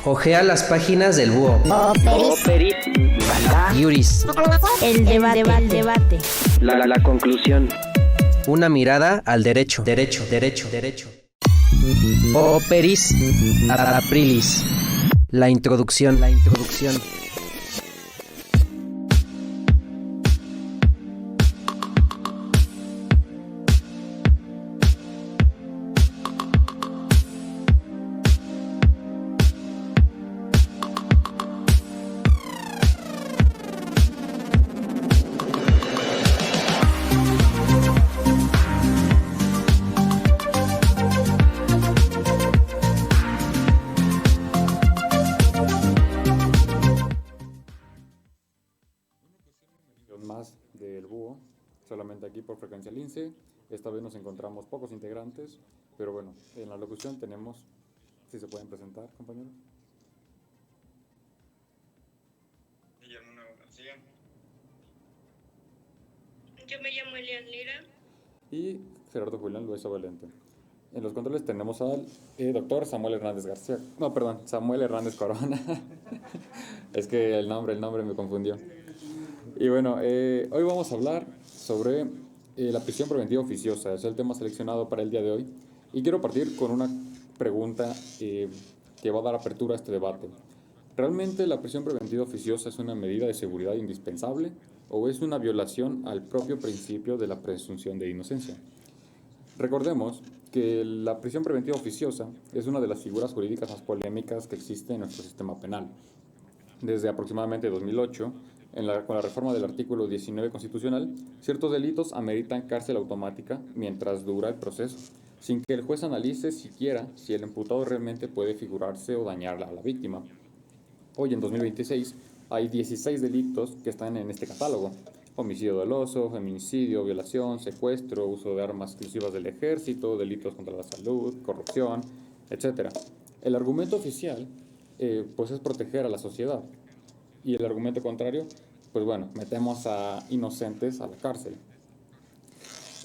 Ojea las páginas del Búho. Operis. Iuris. El debate. La conclusión. Una mirada al derecho. Operis. Aprilis. La introducción. Más del Búho, solamente aquí por Frecuencia Lince. Esta vez nos encontramos pocos integrantes, pero bueno, en la locución tenemos, si se pueden presentar, compañeros. Guillermo García. Yo me llamo Elian Lira. Y Gerardo Julián Luisa Valente. En los controles tenemos al doctor Samuel Hernández García. No, perdón, Samuel Hernández Corona. Es que el nombre me confundió. Y bueno, hoy vamos a hablar sobre la prisión preventiva oficiosa. Es el tema seleccionado para el día de hoy. Y quiero partir con una pregunta que va a dar apertura a este debate. ¿Realmente la prisión preventiva oficiosa es una medida de seguridad indispensable o es una violación al propio principio de la presunción de inocencia? Recordemos que la prisión preventiva oficiosa es una de las figuras jurídicas más polémicas que existe en nuestro sistema penal. Desde aproximadamente 2008, con la reforma del artículo 19 constitucional, ciertos delitos ameritan cárcel automática mientras dura el proceso, sin que el juez analice siquiera si el imputado realmente puede figurarse o dañar a la víctima. Hoy, en 2026, hay 16 delitos que están en este catálogo: homicidio doloso, feminicidio, violación, secuestro, uso de armas exclusivas del ejército, delitos contra la salud, corrupción, etc. El argumento oficial pues es proteger a la sociedad. Y el argumento contrario, pues bueno, metemos a inocentes a la cárcel.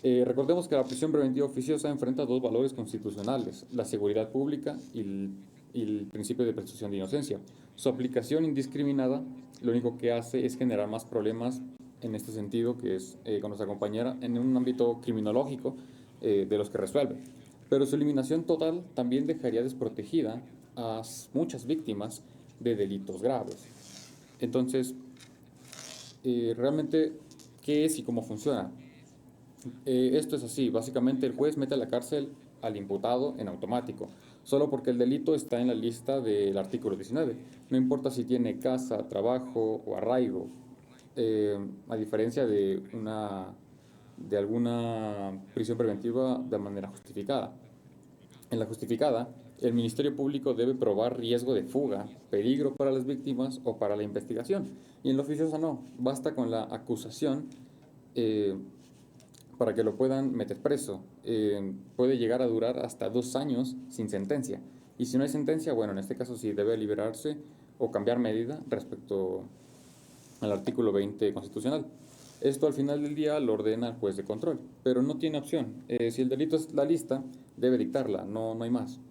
Recordemos que la prisión preventiva oficiosa enfrenta dos valores constitucionales: la seguridad pública y el principio de presunción de inocencia. Su aplicación indiscriminada lo único que hace es generar más problemas en este sentido, que es con nuestra compañera, en un ámbito criminológico de los que resuelve. Pero su eliminación total también dejaría desprotegida a muchas víctimas de delitos graves. Entonces, realmente, ¿qué es y cómo funciona? Esto es así: básicamente el juez mete a la cárcel al imputado en automático, solo porque el delito está en la lista del artículo 19. No importa si tiene casa, trabajo o arraigo, a diferencia de alguna prisión preventiva de manera justificada. En la justificada, el Ministerio Público debe probar riesgo de fuga, peligro para las víctimas o para la investigación. Y en la oficiosa no, basta con la acusación para que lo puedan meter preso. Puede llegar a durar hasta 2 años sin sentencia. Y si no hay sentencia, bueno, en este caso sí debe liberarse o cambiar medida respecto al artículo 20 constitucional. Esto al final del día lo ordena el juez de control, pero no tiene opción. Si el delito es la lista, debe dictarla, no hay más.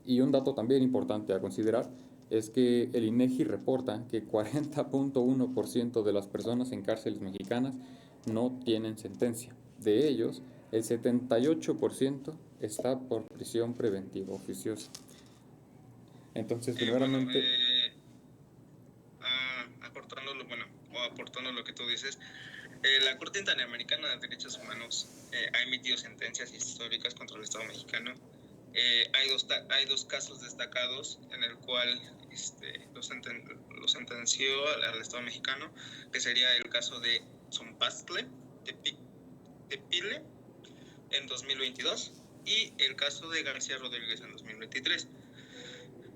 Y un dato también importante a considerar es que el INEGI reporta que 40.1% de las personas en cárceles mexicanas no tienen sentencia. De ellos, el 78% está por prisión preventiva oficiosa. Entonces, primeramente... aportando lo que tú dices, la Corte Interamericana de Derechos Humanos ha emitido sentencias históricas contra el Estado mexicano. Hay dos casos destacados en el cual lo sentenció al Estado mexicano, que sería el caso de Zompastle, de Pile, en 2022, y el caso de García Rodríguez en 2023,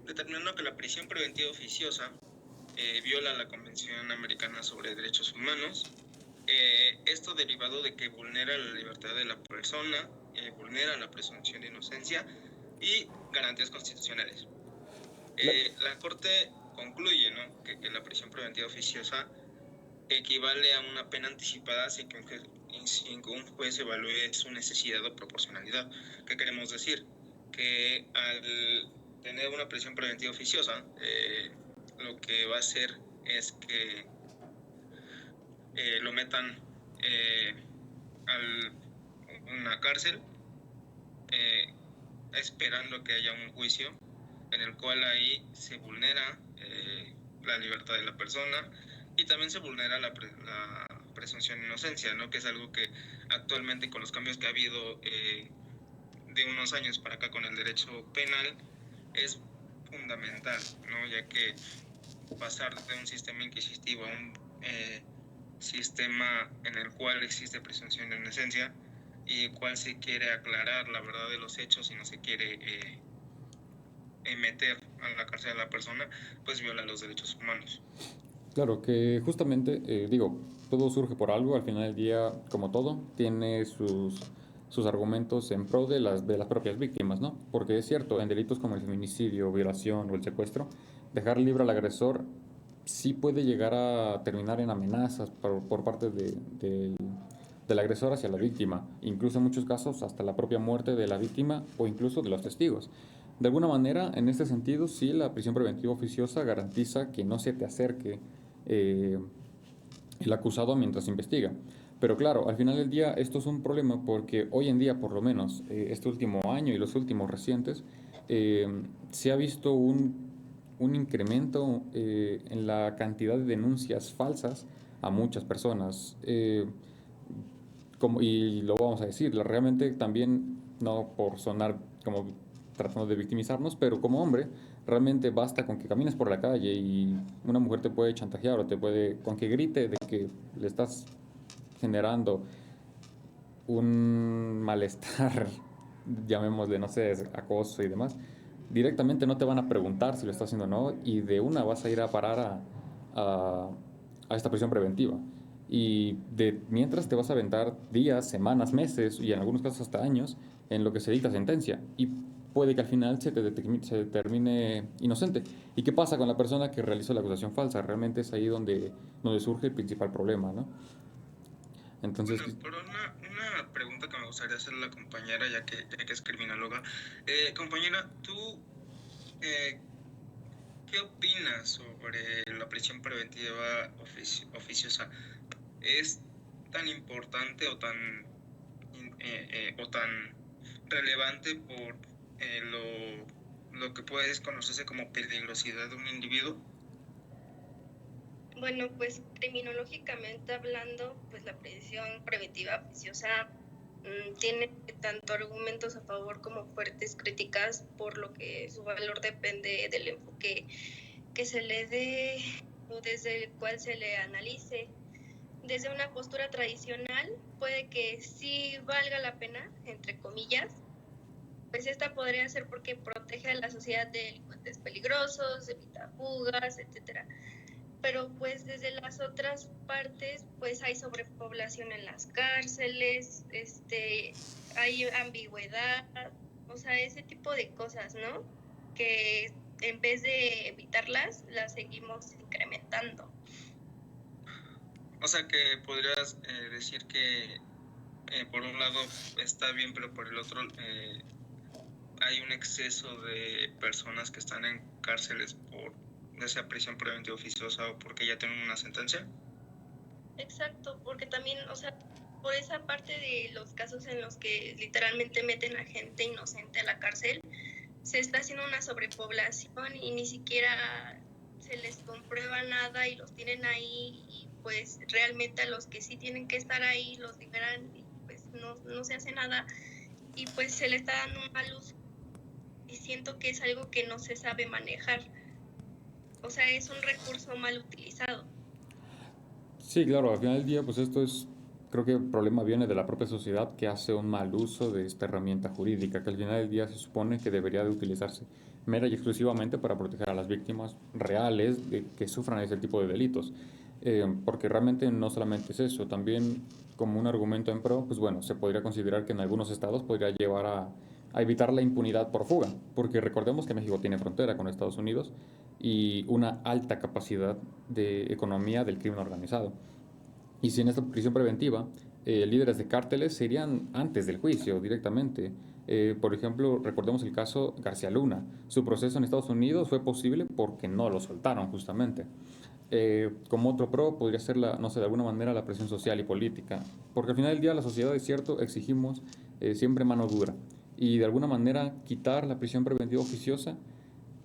determinando que la prisión preventiva oficiosa viola la Convención Americana sobre Derechos Humanos. Esto derivado de que vulnera la libertad de la persona, vulnera la presunción de inocencia y garantías constitucionales. La Corte concluye, ¿no?, que la prisión preventiva oficiosa equivale a una pena anticipada sin que un juez evalúe su necesidad o proporcionalidad. ¿Qué queremos decir? Que al tener una prisión preventiva oficiosa, lo que va a hacer es que lo metan a una cárcel, esperando que haya un juicio en el cual ahí se vulnera la libertad de la persona y también se vulnera la presunción de inocencia, ¿no? Que es algo que actualmente, con los cambios que ha habido de unos años para acá con el derecho penal, es fundamental, ¿no? Ya que pasar de un sistema inquisitivo a un sistema en el cual existe presunción de inocencia y el cual se quiere aclarar la verdad de los hechos y no se quiere meter a la cárcel a la persona, pues viola los derechos humanos. Claro, que justamente, todo surge por algo, al final del día, como todo, tiene sus argumentos en pro de las propias víctimas, ¿no? Porque es cierto, en delitos como el feminicidio, violación o el secuestro, dejar libre al agresor sí puede llegar a terminar en amenazas por parte del agresor hacia la víctima, incluso en muchos casos hasta la propia muerte de la víctima o incluso de los testigos. De alguna manera, en este sentido, sí, la prisión preventiva oficiosa garantiza que no se te acerque el acusado mientras investiga. Pero claro, al final del día esto es un problema porque hoy en día, por lo menos este último año y los últimos recientes, se ha visto un incremento en la cantidad de denuncias falsas a muchas personas. Y lo vamos a decir, realmente también, no por sonar como tratando de victimizarnos, pero como hombre, realmente basta con que camines por la calle y una mujer te puede chantajear o con que grite de que le estás generando un malestar, llamémosle, no sé, acoso y demás, directamente no te van a preguntar si lo estás haciendo o no, y de una vas a ir a parar a esta prisión preventiva. Y mientras te vas a aventar días, semanas, meses y en algunos casos hasta años en lo que se dicta sentencia. Y puede que al final se termine inocente. ¿Y qué pasa con la persona que realizó la acusación falsa? Realmente es ahí donde surge el principal problema, ¿no? Entonces, bueno, pero una pregunta que me gustaría hacerle a la compañera, ya que es criminóloga. Compañera, ¿tú qué opinas sobre la prisión preventiva oficiosa? ¿Es tan importante o tan relevante por lo que puede conocerse como peligrosidad de un individuo? Bueno, pues criminológicamente hablando, pues la prisión preventiva oficiosa tiene tanto argumentos a favor como fuertes críticas, por lo que su valor depende del enfoque que se le dé o desde el cual se le analice. Desde una postura tradicional puede que sí valga la pena, entre comillas, pues esta podría ser porque protege a la sociedad de delincuentes peligrosos, evita fugas, etcétera. Pero pues desde las otras partes pues hay sobrepoblación en las cárceles, hay ambigüedad, o sea, ese tipo de cosas, ¿no? Que en vez de evitarlas, las seguimos incrementando. O sea que podrías decir que por un lado está bien, pero por el otro hay un exceso de personas que están en cárceles por ya sea prisión preventiva oficiosa o porque ya tienen una sentencia. Exacto, porque también, o sea, por esa parte de los casos en los que literalmente meten a gente inocente a la cárcel, se está haciendo una sobrepoblación y ni siquiera se les comprueba nada y los tienen ahí y pues realmente a los que sí tienen que estar ahí los liberan y pues no se hace nada y pues se le está dando un mal uso y siento que es algo que no se sabe manejar. O sea, es un recurso mal utilizado. sí, claro, al final del día, pues creo que el problema viene de la propia sociedad que hace un mal uso de esta herramienta jurídica, que al final del día se supone que debería de utilizarse mera y exclusivamente para proteger a las víctimas reales de que sufran ese tipo de delitos. Porque realmente no solamente es eso, también como un argumento en pro, pues bueno, se podría considerar que en algunos estados podría llevar a evitar la impunidad por fuga, porque recordemos que México tiene frontera con Estados Unidos y una alta capacidad de economía del crimen organizado. Y si en esta prisión preventiva líderes de cárteles se irían antes del juicio directamente Por ejemplo, recordemos el caso García Luna. Su proceso en Estados Unidos fue posible porque no lo soltaron, justamente. Como otro pro podría ser no sé, de alguna manera la presión social y política, porque al final del día la sociedad, es cierto, exigimos siempre mano dura y de alguna manera quitar la prisión preventiva oficiosa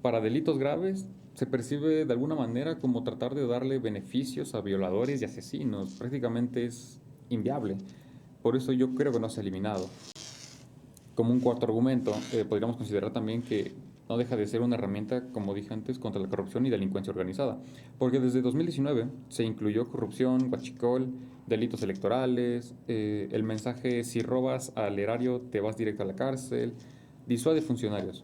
para delitos graves se percibe de alguna manera como tratar de darle beneficios a violadores y asesinos. Prácticamente es inviable. Por eso yo creo que no se ha eliminado. Como un cuarto argumento, podríamos considerar también que no deja de ser una herramienta, como dije antes, contra la corrupción y delincuencia organizada, porque desde 2019 se incluyó corrupción, huachicol, delitos electorales, el mensaje si robas al erario te vas directo a la cárcel, disuade funcionarios.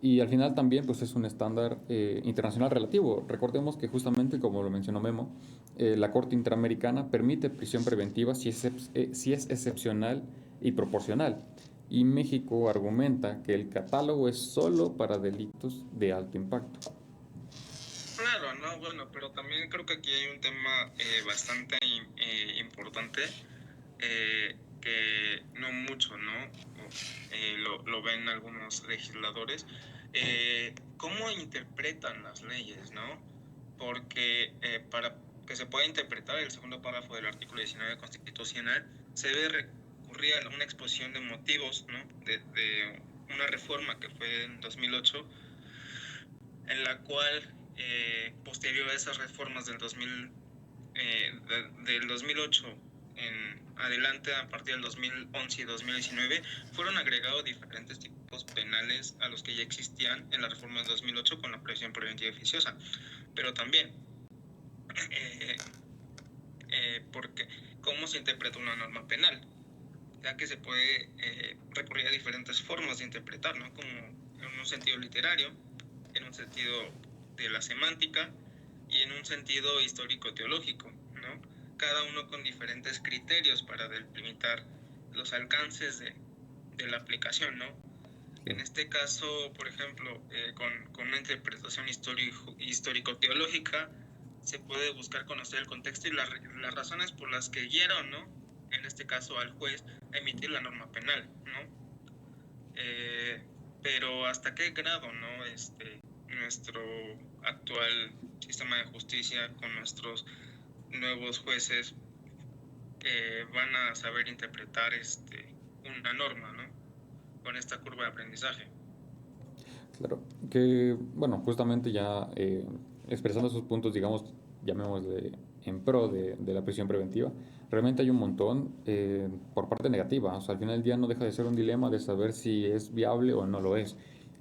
Y al final también pues es un estándar internacional relativo. Recordemos que justamente, como lo mencionó Memo, la Corte Interamericana permite prisión preventiva si es excepcional y proporcional. Y México argumenta que el catálogo es solo para delitos de alto impacto. Claro, no, bueno, pero también creo que aquí hay un tema bastante importante que no mucho, ¿no? Lo ven algunos legisladores. ¿Cómo interpretan las leyes, no? Porque para que se pueda interpretar el segundo párrafo del artículo 19 constitucional, se debe recurrir a una exposición de motivos, ¿no? De una reforma que fue en 2008, en la cual posterior a esas reformas del 2008 en adelante, a partir del 2011 y 2019, fueron agregados diferentes tipos penales a los que ya existían en la reforma del 2008 con la prisión preventiva oficiosa. Pero también, porque ¿cómo se interpreta una norma penal? Ya que se puede recurrir a diferentes formas de interpretar, ¿no? Como en un sentido literario, en un sentido de la semántica y en un sentido histórico-teológico, ¿no? Cada uno con diferentes criterios para delimitar los alcances de la aplicación, ¿no? En este caso, por ejemplo, con una interpretación histórico-teológica, se puede buscar conocer el contexto y las razones por las que guiaron, ¿no? En este caso al juez a emitir la norma penal, ¿no? Pero hasta qué grado, ¿no? Nuestro actual sistema de justicia con nuestros nuevos jueces van a saber interpretar una norma, ¿no? Con esta curva de aprendizaje. Claro, que bueno, justamente ya expresando sus puntos, digamos, llamémosle en pro de la prisión preventiva, realmente hay un montón por parte negativa. O sea, al final del día no deja de ser un dilema de saber si es viable o no lo es.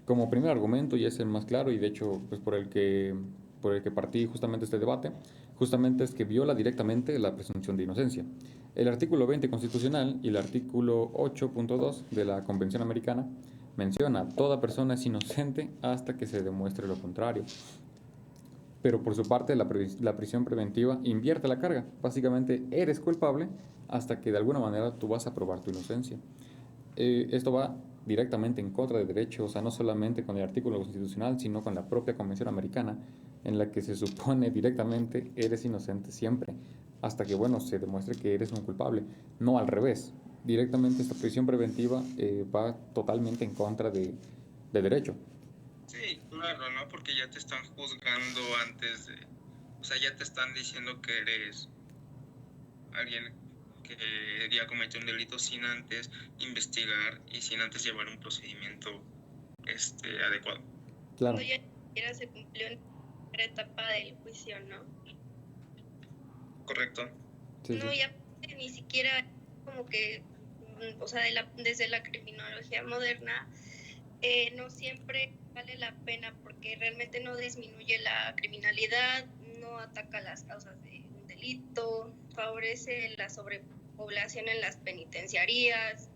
Como primer argumento, y es el más claro, y de hecho pues por el que partí justamente este debate, justamente es que viola directamente la presunción de inocencia. El artículo 20 constitucional y el artículo 8.2 de la Convención Americana menciona: toda persona es inocente hasta que se demuestre lo contrario. Pero por su parte la prisión preventiva invierte la carga. Básicamente eres culpable hasta que de alguna manera tú vas a probar tu inocencia. Esto va directamente en contra de derecho, o sea, no solamente con el artículo constitucional, sino con la propia Convención Americana, en la que se supone directamente eres inocente siempre, hasta que, bueno, se demuestre que eres un culpable. No al revés. Directamente esta prisión preventiva va totalmente en contra de derecho. Sí, claro, ¿no? Porque ya te están juzgando antes de... O sea, ya te están diciendo que eres alguien que ya cometió un delito sin antes investigar y sin antes llevar un procedimiento adecuado. Claro. Cuando ya ni siquiera se cumplió en la etapa del juicio, ¿no? Correcto. Sí, no, sí. ya ni siquiera como que, o sea, desde la criminología moderna, no siempre vale la pena porque realmente no disminuye la criminalidad, no ataca las causas de un delito, favorece la sobrepoblación en las penitenciarías,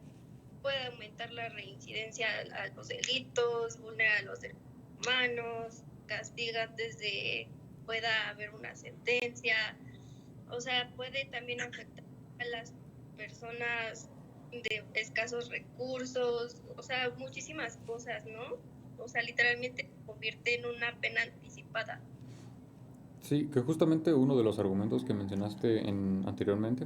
puede aumentar la reincidencia a los delitos, vulnera los derechos humanos, castiga antes de pueda haber una sentencia, o sea, puede también afectar a las personas de escasos recursos, o sea, muchísimas cosas, ¿no? O sea, literalmente se convierte en una pena anticipada. Sí, que justamente uno de los argumentos que mencionaste anteriormente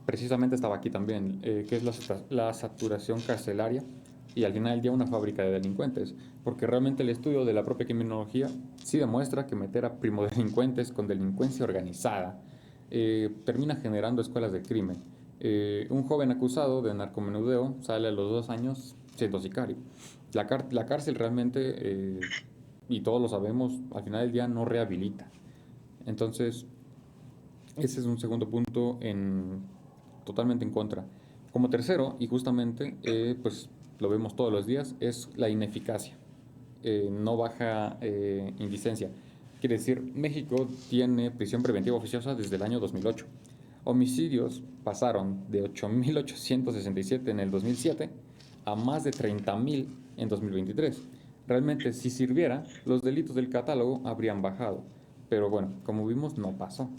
precisamente estaba aquí también, que es la saturación carcelaria y al final del día una fábrica de delincuentes, porque realmente el estudio de la propia criminología sí demuestra que meter a primodelincuentes con delincuencia organizada termina generando escuelas de crimen. Un joven acusado de narcomenudeo sale a los 2 años siendo sicario. La cárcel realmente, y todos lo sabemos, al final del día no rehabilita. Entonces, ese es un segundo punto totalmente en contra. Como tercero, y justamente, pues lo vemos todos los días, es la ineficacia. No baja indicencia. Quiere decir, México tiene prisión preventiva oficiosa desde el año 2008. Homicidios pasaron de 8.867 en el 2007 a más de 30.000 en 2023. Realmente, si sirviera, los delitos del catálogo habrían bajado. Pero bueno, como vimos, no pasó.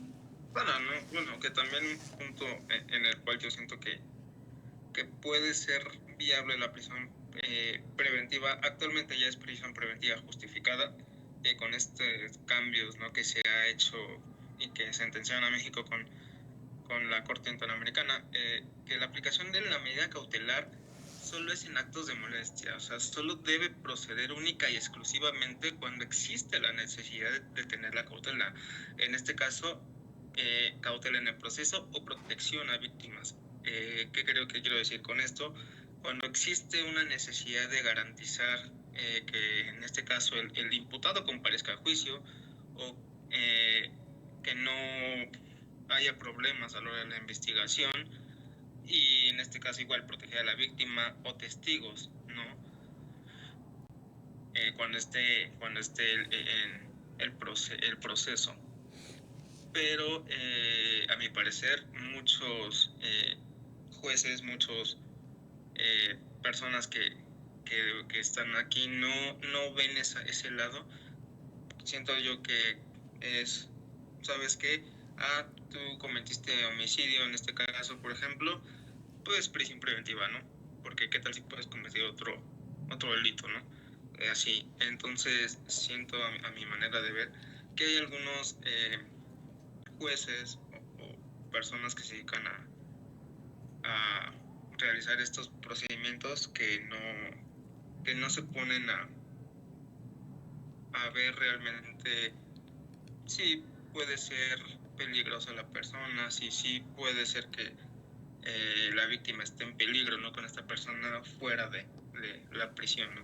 Bueno, que también un punto en el cual yo siento que puede ser viable la prisión preventiva, actualmente ya es prisión preventiva justificada, con estos cambios, ¿no?, que se ha hecho y que sentenciaron a México con la Corte Interamericana, que la aplicación de la medida cautelar solo es en actos de molestia, o sea, solo debe proceder única y exclusivamente cuando existe la necesidad de tener la cautela. En este caso, cautela en el proceso o protección a víctimas. ¿Qué creo que quiero decir con esto? Cuando existe una necesidad de garantizar que en este caso el imputado comparezca a juicio o que no haya problemas a la hora de la investigación, y en este caso igual proteger a la víctima o testigos, ¿no? Cuando esté en el proceso. Pero a mi parecer muchos jueces, muchos personas que están aquí no ven ese lado. Siento yo que es, ¿sabes qué? Tú cometiste homicidio en este caso, por ejemplo, pues prisión preventiva, ¿no? Porque qué tal si puedes cometer otro delito, ¿no? Así. Entonces siento a mi manera de ver que hay algunos jueces o personas que se dedican a realizar estos procedimientos que no se ponen a ver realmente si puede ser peligrosa la persona, si sí puede ser que la víctima esté en peligro, ¿no?, con esta persona fuera de la prisión, ¿no?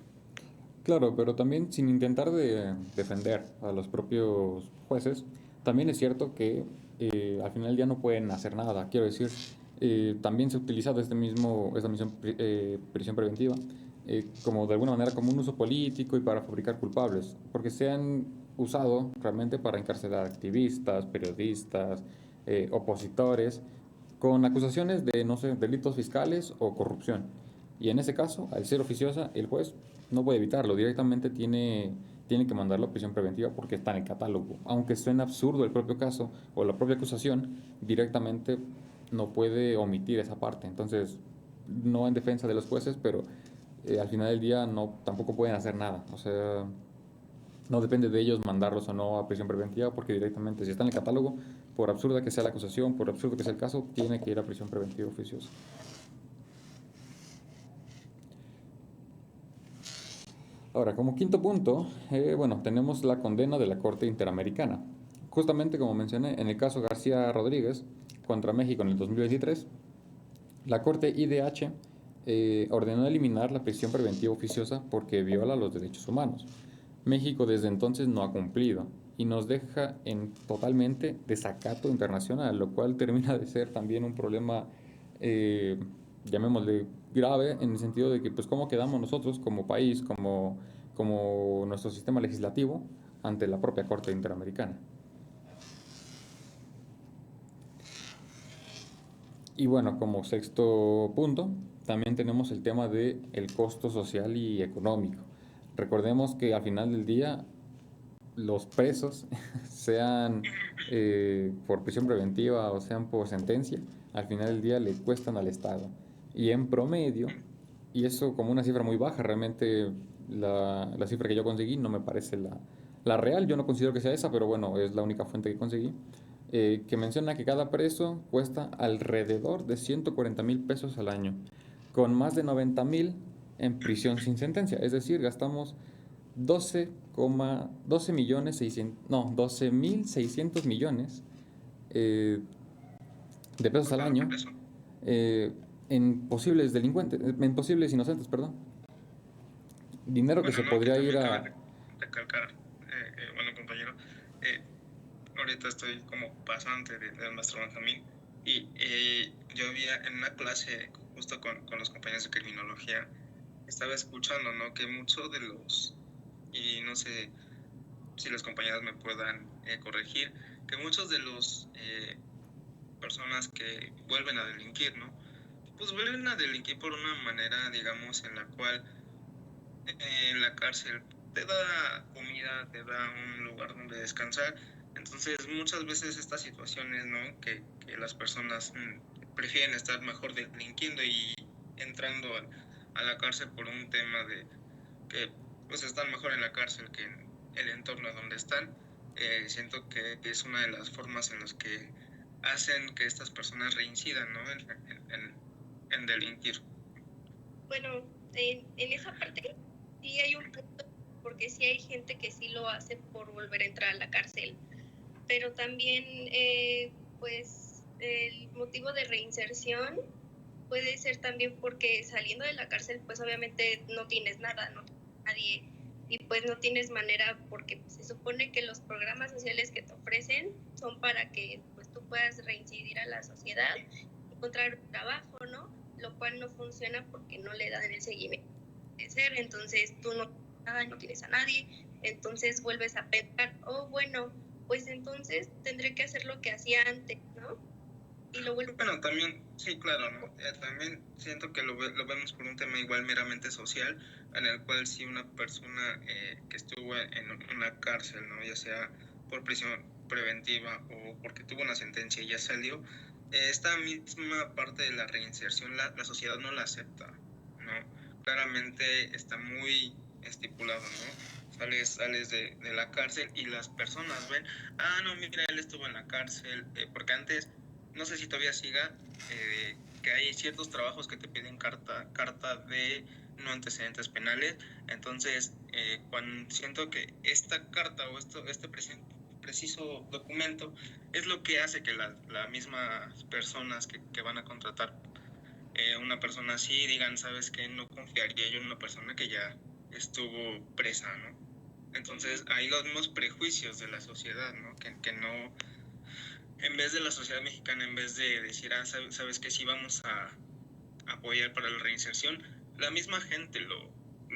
Claro, pero también sin intentar de defender a los propios jueces, también es cierto que al final del día no pueden hacer nada. Quiero decir, también se ha utilizado esta misma prisión preventiva como de alguna manera como un uso político y para fabricar culpables, porque se han usado realmente para encarcelar activistas, periodistas, opositores, con acusaciones de, no sé, delitos fiscales o corrupción. Y en ese caso, al ser oficiosa, el juez no puede evitarlo, directamente tiene que mandarlo a prisión preventiva porque está en el catálogo. Aunque suene absurdo el propio caso o la propia acusación, directamente no puede omitir esa parte. Entonces, no en defensa de los jueces, pero al final del día tampoco pueden hacer nada. O sea, no depende de ellos mandarlos o no a prisión preventiva, porque directamente, si está en el catálogo, por absurda que sea la acusación, por absurdo que sea el caso, tiene que ir a prisión preventiva oficiosa. Ahora, como quinto punto, tenemos la condena de la Corte Interamericana. Justamente como mencioné, en el caso García Rodríguez contra México en el 2023, la Corte IDH ordenó eliminar la prisión preventiva oficiosa porque viola los derechos humanos. México desde entonces no ha cumplido y nos deja en totalmente desacato internacional, lo cual termina de ser también un problema, llamémosle grave, en el sentido de que, pues, ¿cómo quedamos nosotros como país, como nuestro sistema legislativo ante la propia Corte Interamericana? Y bueno, como sexto punto, también tenemos el tema del costo social y económico. Recordemos que al final del día, los presos, sean por prisión preventiva o sean por sentencia, al final del día le cuestan al Estado. Y en promedio, y eso como una cifra muy baja, realmente la cifra que yo conseguí no me parece la real, yo no considero que sea esa, pero bueno, es la única fuente que conseguí. que menciona que cada preso cuesta alrededor de 140,000 pesos al año, con más de 90,000 en prisión sin sentencia. Es decir, gastamos 12,600 millones de pesos al año en posibles delincuentes, en posibles inocentes, perdón. Dinero que se podría ir a... Recalcar, bueno, compañero, ahorita estoy como pasante del maestro Benjamín y yo había en una clase justo con los compañeros de criminología, estaba escuchando, ¿no? Que muchos de los, y no sé si los compañeros me puedan corregir, que muchos de los personas que vuelven a delinquir, ¿no? Pues vuelven a delinquir por una manera, digamos, en la cual en la cárcel te da comida, te da un lugar donde descansar. Entonces muchas veces estas situaciones, ¿no? Que las personas prefieren estar mejor delinquiendo y entrando a la cárcel por un tema de que pues están mejor en la cárcel que en el entorno donde están. Siento que es una de las formas en las que hacen que estas personas reincidan, ¿no? En delinquir. Bueno, en esa parte sí hay un punto, porque sí hay gente que sí lo hace por volver a entrar a la cárcel, pero también pues el motivo de reinserción puede ser también porque saliendo de la cárcel pues obviamente no tienes nada, no tienes nadie y pues no tienes manera, porque se supone que los programas sociales que te ofrecen son para que pues tú puedas reincidir a la sociedad, encontrar un trabajo, ¿no? Lo cual no funciona porque no le dan el seguimiento de ser, entonces tú no tienes nada, no tienes a nadie, entonces vuelves a pensar, oh bueno, pues entonces tendré que hacer lo que hacía antes, ¿no? Y lo vuelvo. Bueno, también, sí, claro, ¿no? También siento que lo vemos por un tema igual meramente social, en el cual si una persona que estuvo en una cárcel, ¿no? Ya sea por prisión preventiva o porque tuvo una sentencia y ya salió, esta misma parte de la reinserción la sociedad no la acepta, ¿no? Claramente está muy estipulado, ¿no? Sales de la cárcel y las personas ven, ah, no, mira, él estuvo en la cárcel, porque antes, no sé si todavía siga, que hay ciertos trabajos que te piden carta de no antecedentes penales. Entonces, cuando siento que esta carta o este preciso documento es lo que hace que las mismas personas que van a contratar una persona así digan, ¿sabes qué? No confiaría yo en una persona que ya estuvo presa, ¿no? Entonces, hay los mismos prejuicios de la sociedad, ¿no? Que no, en vez de la sociedad mexicana, en vez de decir, ah, ¿sabes qué? Sí vamos a apoyar para la reinserción, la misma gente lo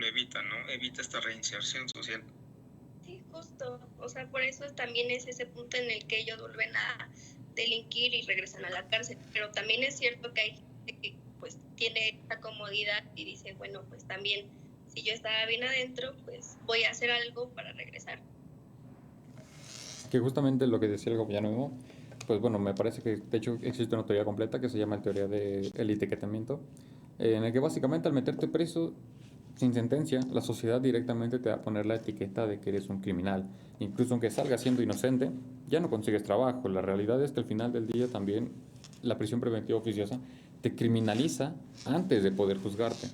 evita, ¿no? Evita esta reinserción social. Sí, justo, o sea, por eso también es ese punto en el que ellos vuelven a delinquir y regresan a la cárcel, pero también es cierto que hay gente que pues tiene esta comodidad y dice, bueno, pues también si yo estaba bien adentro, pues voy a hacer algo para regresar. Que justamente lo que decía el compañero, pues bueno, me parece que de hecho existe una teoría completa que se llama la teoría del etiquetamiento, en el que básicamente al meterte preso sin sentencia, la sociedad directamente te va a poner la etiqueta de que eres un criminal. Incluso aunque salgas siendo inocente, ya no consigues trabajo. La realidad es que al final del día también la prisión preventiva oficiosa te criminaliza antes de poder juzgarte.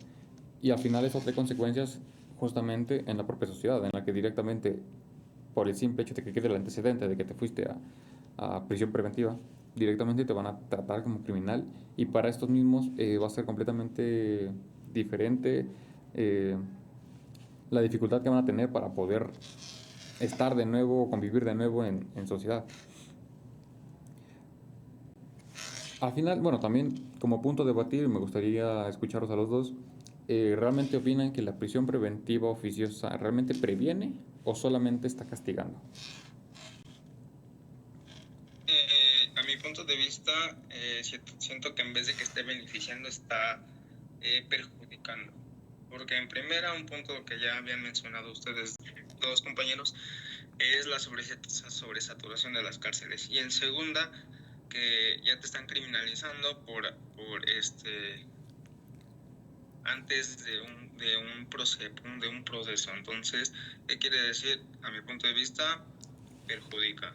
Y al final eso trae consecuencias justamente en la propia sociedad, en la que directamente, por el simple hecho de que quede el antecedente de que te fuiste a prisión preventiva, directamente te van a tratar como criminal, y para estos mismos va a ser completamente diferente la dificultad que van a tener para poder estar de nuevo, convivir de nuevo en sociedad. Al final, bueno, también como punto de debatir, me gustaría escucharos a los dos. ¿Realmente opinan que la prisión preventiva oficiosa realmente previene o solamente está castigando? A mi punto de vista, siento que en vez de que esté beneficiando, está perjudicando. Porque en primera, un punto que ya habían mencionado ustedes, dos compañeros, es la sobresaturación de las cárceles. Y en segunda, que ya te están criminalizando por antes de un proceso. Entonces, ¿qué quiere decir? A mi punto de vista, perjudica.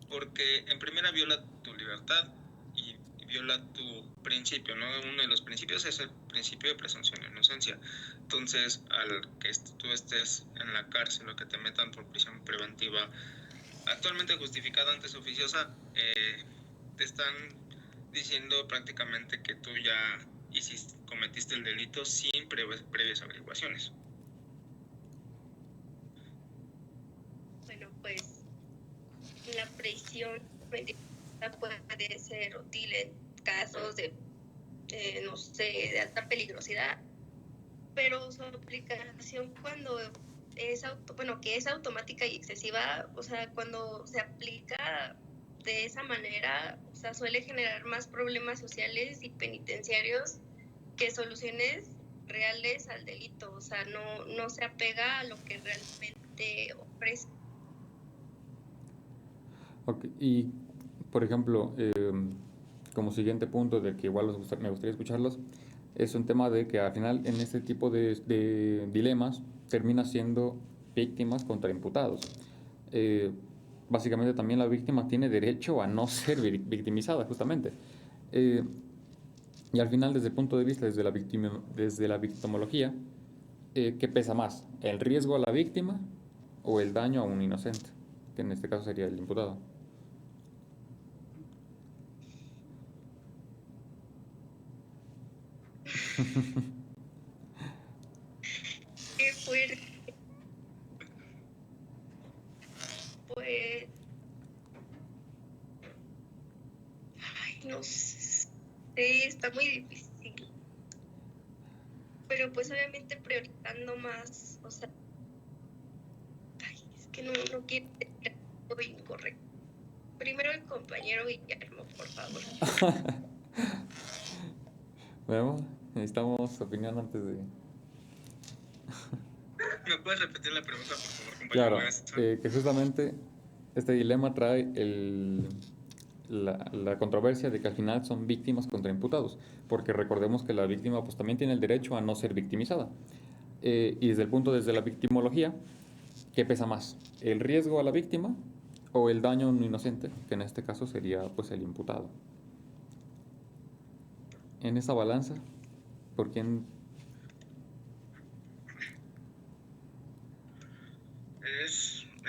porque en primera viola tu libertad y viola tu principio, ¿no? Uno de los principios es el principio de presunción de inocencia. Entonces, al que tú estés en la cárcel o que te metan por prisión preventiva actualmente justificada antes oficiosa, te están diciendo prácticamente que tú ya cometiste el delito sin previas averiguaciones. Bueno, pues la prisión preventiva puede ser útil en casos de, no sé, de alta peligrosidad, pero su aplicación cuando es que es automática y excesiva, o sea, cuando se aplica de esa manera, o sea, suele generar más problemas sociales y penitenciarios que soluciones reales al delito, o sea, no se apega a lo que realmente ofrece. Okay. Y, por ejemplo, como siguiente punto del que igual me gustaría escucharlos, es un tema de que al final en este tipo de dilemas termina siendo víctimas contra imputados. Básicamente también la víctima tiene derecho a no ser victimizada, justamente. Y al final, desde el punto de vista, desde la victimología, ¿qué pesa más? ¿El riesgo a la víctima o el daño a un inocente? Que en este caso sería el imputado. Qué fuerte. Pues, ay, no sé, está muy difícil. Pero pues obviamente priorizando más, o sea, ay, es que no quiero decir algo incorrecto. Primero el compañero Guillermo, por favor. Vemos, necesitamos opinión antes de... ¿Me puedes repetir la pregunta, por favor, compañero? Claro, que justamente este dilema trae la controversia de que al final son víctimas contra imputados, porque recordemos que la víctima pues también tiene el derecho a no ser victimizada. Y desde la victimología, ¿qué pesa más? ¿El riesgo a la víctima o el daño a un inocente? Que en este caso sería pues el imputado. En esa balanza, ¿por quién?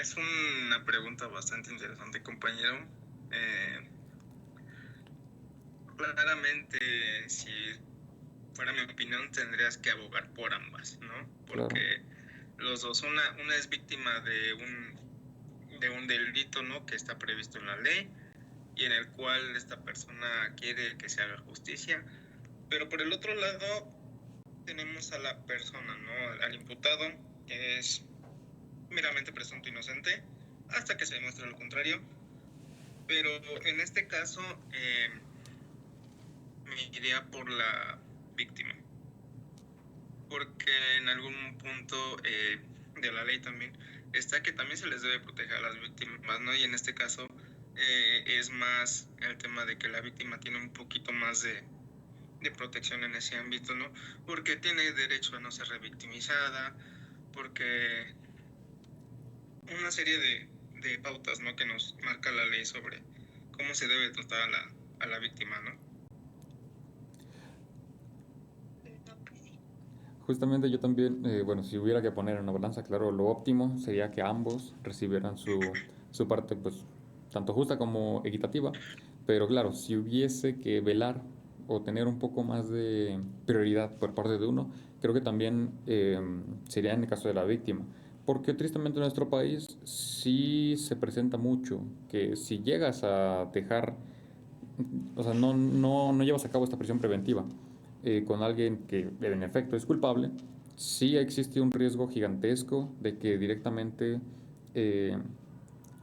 Es una pregunta bastante interesante, compañero. Claramente, si fuera mi opinión, tendrías que abogar por ambas, ¿no? Porque los dos, una es víctima de un delito, ¿no? Que está previsto en la ley y en el cual esta persona quiere que se haga justicia. Pero por el otro lado, tenemos a la persona, ¿no? Al imputado, que es meramente presunto inocente hasta que se demuestre lo contrario, pero en este caso me iría por la víctima, porque en algún punto de la ley también está que también se les debe proteger a las víctimas, ¿no? Y en este caso es más el tema de que la víctima tiene un poquito más de protección en ese ámbito, ¿no? Porque tiene derecho a no ser revictimizada, porque una serie de pautas, ¿no? Que nos marca la ley sobre cómo se debe tratar a la víctima, ¿no? Justamente yo también, bueno, si hubiera que poner en una balanza, claro, lo óptimo sería que ambos recibieran su parte, pues, tanto justa como equitativa, pero claro, si hubiese que velar o tener un poco más de prioridad por parte de uno, creo que también sería en el caso de la víctima. Porque tristemente en nuestro país sí se presenta mucho que si llegas a dejar, o sea, no llevas a cabo esta prisión preventiva con alguien que en efecto es culpable, sí existe un riesgo gigantesco de que directamente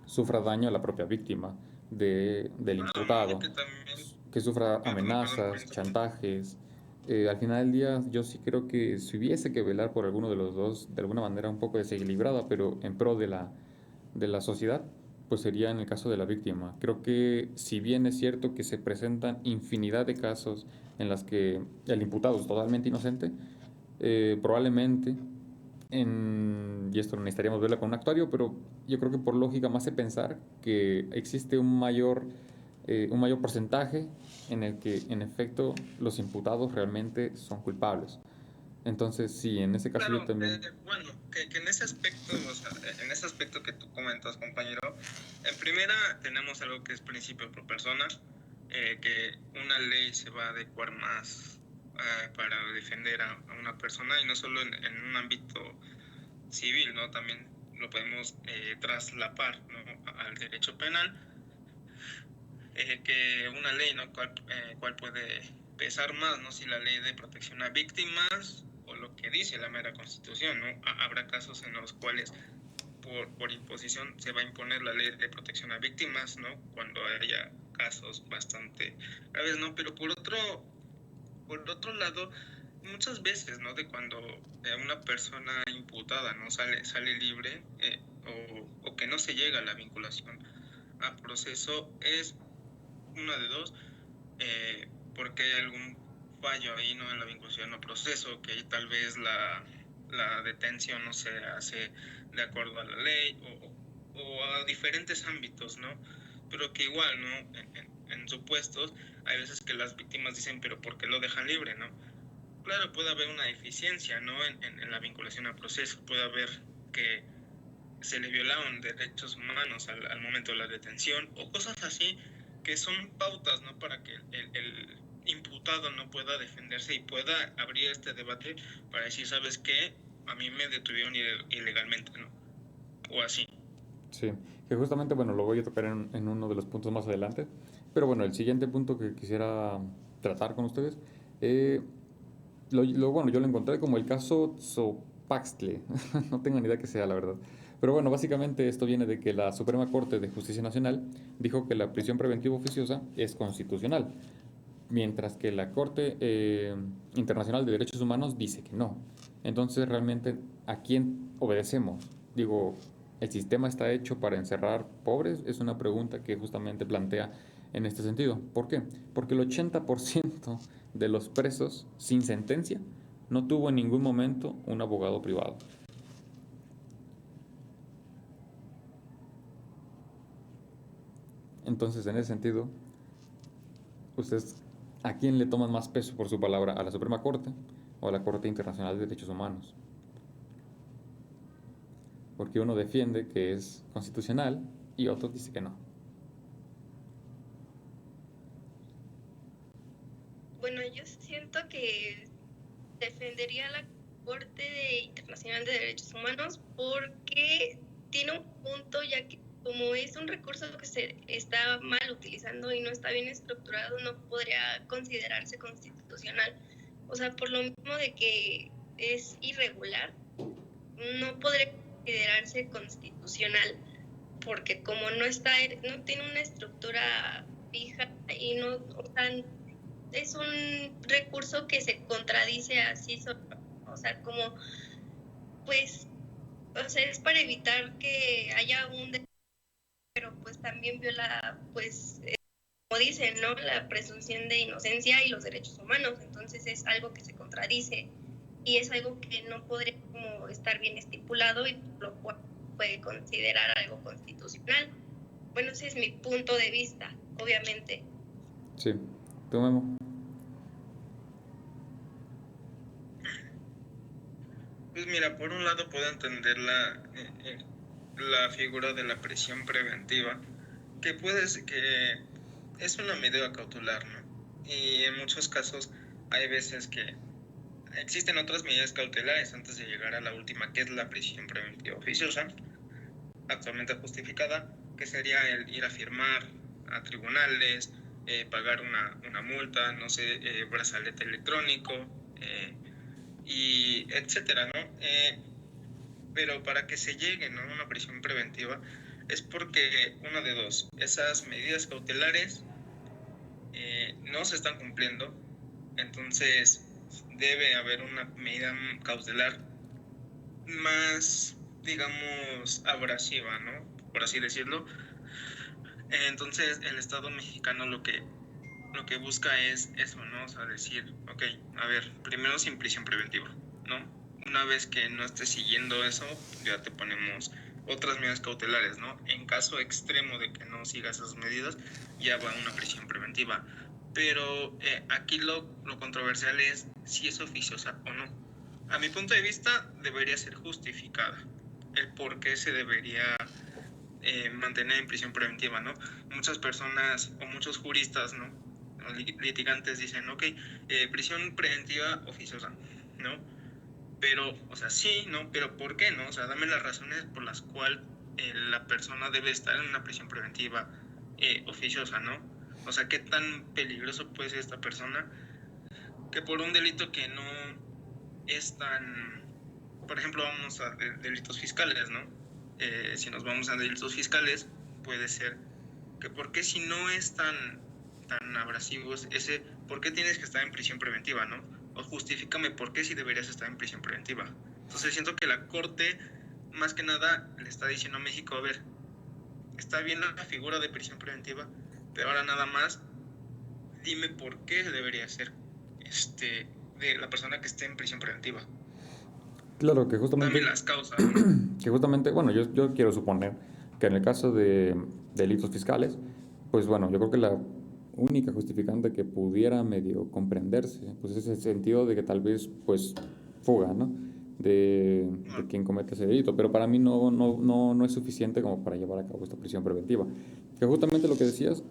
sufra daño a la propia víctima del imputado, que sufra amenazas, chantajes. Al final del día yo sí creo que si hubiese que velar por alguno de los dos de alguna manera un poco desequilibrada, pero en pro de la sociedad, pues sería en el caso de la víctima. Creo que si bien es cierto que se presentan infinidad de casos en las que el imputado es totalmente inocente, probablemente y esto no necesitaríamos verlo con un actuario, pero yo creo que por lógica me hace pensar que existe un mayor porcentaje en el que en efecto los imputados realmente son culpables. Entonces, sí, en ese caso Claro, yo también... bueno, que en ese aspecto, o sea, en ese aspecto que tú comentas, compañero, en primera tenemos algo que es principio pro persona, que una ley se va a adecuar más para defender a una persona y no solo en un ámbito civil, ¿no? También lo podemos traslapar, ¿no? Al derecho penal, que una ley, ¿no? ¿Cuál puede pesar más, ¿no? Si la ley de protección a víctimas o lo que dice la mera Constitución, ¿no? Habrá casos en los cuales por imposición se va a imponer la ley de protección a víctimas, ¿no? Cuando haya casos bastante graves, ¿no? Pero por otro lado, muchas veces, ¿no? De cuando una persona imputada, ¿no? Sale libre o que no se llega a la vinculación a proceso, es una de dos, porque hay algún fallo ahí, ¿no? En la vinculación a proceso, que tal vez la detención no se hace de acuerdo a la ley o a diferentes ámbitos, ¿no? Pero que igual, ¿no? En supuestos, hay veces que las víctimas dicen, pero ¿por qué lo dejan libre, no? Claro, puede haber una deficiencia, ¿no? En la vinculación a proceso, puede haber que se le violaron derechos humanos al momento de la detención o cosas así que son pautas, ¿no? Para que el imputado no pueda defenderse y pueda abrir este debate para decir, ¿sabes qué? A mí me detuvieron ilegalmente, ¿no? O así. Sí, que justamente, bueno, lo voy a tocar en uno de los puntos más adelante. Pero bueno, el siguiente punto que quisiera tratar con ustedes, bueno, yo lo encontré como el caso Tzopaxtle. No tengo ni idea qué sea, la verdad. Pero bueno, básicamente esto viene de que la Suprema Corte de Justicia Nacional dijo que la prisión preventiva oficiosa es constitucional, mientras que la Corte Internacional de Derechos Humanos dice que no. Entonces, realmente, ¿a quién obedecemos? Digo, ¿el sistema está hecho para encerrar pobres? Es una pregunta que justamente plantea en este sentido. ¿Por qué? Porque el 80% de los presos sin sentencia no tuvo en ningún momento un abogado privado. Entonces, en ese sentido, ustedes, ¿a quién le toman más peso por su palabra? ¿A la Suprema Corte o a la Corte Internacional de Derechos Humanos? Porque uno defiende que es constitucional y otro dice que no. Bueno, yo siento que defendería la Corte Internacional de Derechos Humanos porque tiene un punto, ya que como es un recurso que se está mal utilizando y no está bien estructurado, no podría considerarse constitucional. O sea, por lo mismo de que es irregular, no podría considerarse constitucional, porque como no tiene una estructura fija y no, o sea, es un recurso que se contradice así solo, o sea, como, pues, o sea, es para evitar que haya pero pues también viola, pues, como dicen, ¿no? La presunción de inocencia y los derechos humanos, entonces es algo que se contradice y es algo que no podría como estar bien estipulado y lo cual puede considerar algo constitucional. Bueno, ese es mi punto de vista, obviamente. Sí, tú, Memo. Pues mira, por un lado puedo entender la figura de la prisión preventiva, que es una medida cautelar, ¿no? Y en muchos casos hay veces que existen otras medidas cautelares antes de llegar a la última, que es la prisión preventiva oficiosa, actualmente justificada, que sería el ir a firmar a tribunales, pagar una multa, no sé, brazalete electrónico, y etcétera, ¿no? Pero para que se llegue, ¿no?, a una prisión preventiva es porque una de dos, esas medidas cautelares no se están cumpliendo, entonces debe haber una medida cautelar más, digamos, abrasiva, ¿no?, por así decirlo. Entonces el Estado mexicano lo que busca es eso, ¿no? O sea, decir, ok, a ver, primero sin prisión preventiva, ¿no? Una vez que no estés siguiendo eso, ya te ponemos otras medidas cautelares, ¿no? En caso extremo de que no sigas esas medidas, ya va una prisión preventiva. Pero aquí lo controversial es si es oficiosa o no. A mi punto de vista, debería ser justificada el por qué se debería mantener en prisión preventiva, ¿no? Muchas personas o muchos juristas, ¿no? O litigantes dicen, ok, prisión preventiva oficiosa, ¿no? Pero, o sea, sí, ¿no? Pero ¿por qué, no? O sea, dame las razones por las cuales la persona debe estar en una prisión preventiva oficiosa, ¿no? O sea, ¿qué tan peligroso puede ser esta persona que por un delito que no es tan... Por ejemplo, vamos a delitos fiscales, ¿no? Si nos vamos a delitos fiscales, puede ser que ¿por qué si no es tan abrasivo ese, ¿por qué tienes que estar en prisión preventiva, no? O justifícame por qué si deberías estar en prisión preventiva. Entonces siento que la Corte, más que nada, le está diciendo a México, a ver, está bien la figura de prisión preventiva, pero ahora nada más, dime por qué debería ser de la persona que esté en prisión preventiva. Claro, que justamente, Dame las causas. que justamente, bueno, yo quiero suponer que en el caso de delitos fiscales, pues bueno, yo creo que la única justificante que pudiera medio comprenderse, pues es el sentido de que tal vez, pues, fuga, ¿no? De quien comete ese delito, pero para mí no es suficiente como para llevar a cabo esta prisión preventiva. Que justamente lo que decías,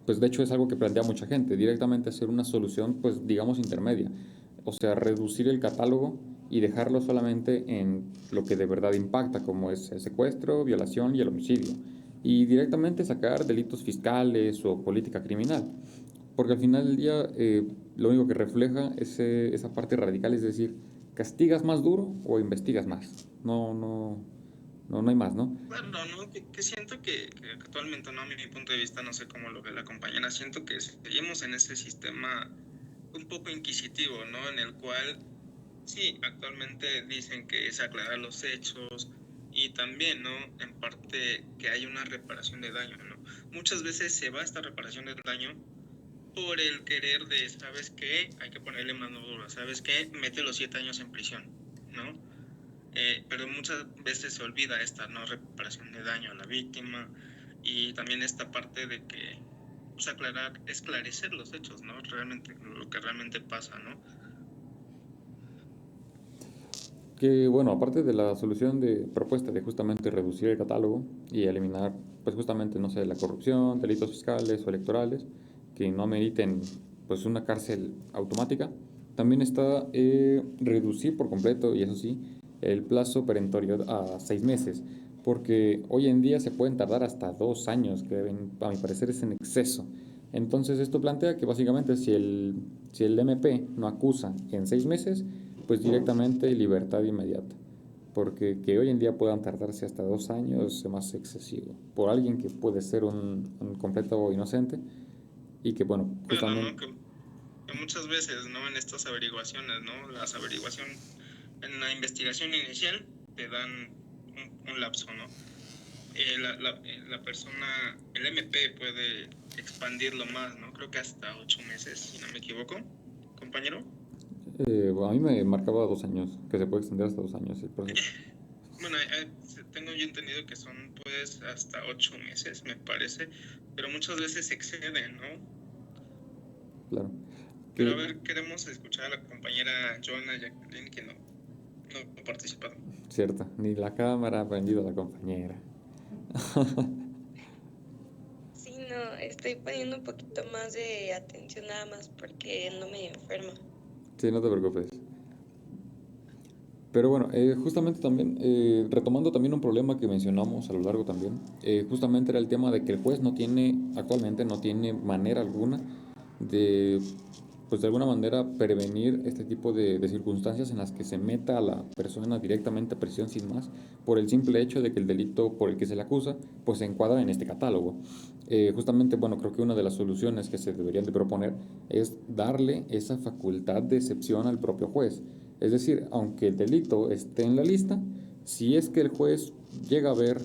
pues de hecho es algo que plantea mucha gente, directamente hacer una solución, pues digamos, intermedia. O sea, reducir el catálogo y dejarlo solamente en lo que de verdad impacta, como es el secuestro, violación y el homicidio. Y directamente sacar delitos fiscales o política criminal. Porque al final del día lo único que refleja es esa parte radical, es decir, ¿castigas más duro o investigas más? No hay más, ¿no? Bueno, ¿no? Que siento que actualmente, ¿no? A mi punto de vista, no sé cómo lo ve la compañera, siento que seguimos en ese sistema un poco inquisitivo, ¿no? En el cual, sí, actualmente dicen que es aclarar los hechos y también, ¿no? En parte que hay una reparación de daño, ¿no? Muchas veces se va esta reparación del daño por el querer de, ¿sabes qué? Hay que ponerle mano dura, ¿sabes qué? Mete los 7 años en prisión, ¿no? Pero muchas veces se olvida esta no reparación de daño a la víctima y también esta parte de que pues esclarecer los hechos, ¿no? Realmente lo que realmente pasa, ¿no? Que bueno, aparte de la solución de propuesta de justamente reducir el catálogo y eliminar, pues justamente, no sé, la corrupción, delitos fiscales o electorales, que no meriten pues una cárcel automática, también está reducir por completo, y eso sí, el plazo perentorio a 6 meses, porque hoy en día se pueden tardar hasta 2 años, que a mi parecer es en exceso. Entonces esto plantea que básicamente si el MP no acusa en 6 meses, pues directamente libertad inmediata. Porque que hoy en día puedan tardarse hasta 2 años es más excesivo. Por alguien que puede ser un completo inocente y que, bueno, justamente... Bueno, ¿no? Que muchas veces, ¿no? En estas averiguaciones, ¿no? Las averiguaciones en la investigación inicial te dan un lapso, ¿no? La persona, el MP puede expandirlo más, ¿no? Creo que hasta 8 meses, si no me equivoco, compañero. Bueno, a mí me marcaba 2 años, que se puede extender hasta 2 años el proceso. Bueno, tengo yo entendido que son pues hasta 8 meses, me parece, pero muchas veces se exceden, ¿no? Claro. Pero a ver, queremos escuchar a la compañera Joana Jacqueline, que no ha participado. Cierto, ni la cámara ha prendido la compañera. Sí, no, estoy poniendo un poquito más de atención nada más porque ando medio enferma. Sí, no te preocupes. Pero bueno, justamente también, retomando también un problema que mencionamos a lo largo también, justamente era el tema de que el juez actualmente no tiene manera alguna de, pues de alguna manera prevenir este tipo de circunstancias en las que se meta a la persona directamente a prisión sin más, por el simple hecho de que el delito por el que se le acusa, pues se encuadra en este catálogo. Justamente, bueno, creo que una de las soluciones que se deberían de proponer es darle esa facultad de excepción al propio juez. Es decir, aunque el delito esté en la lista, si es que el juez llega a ver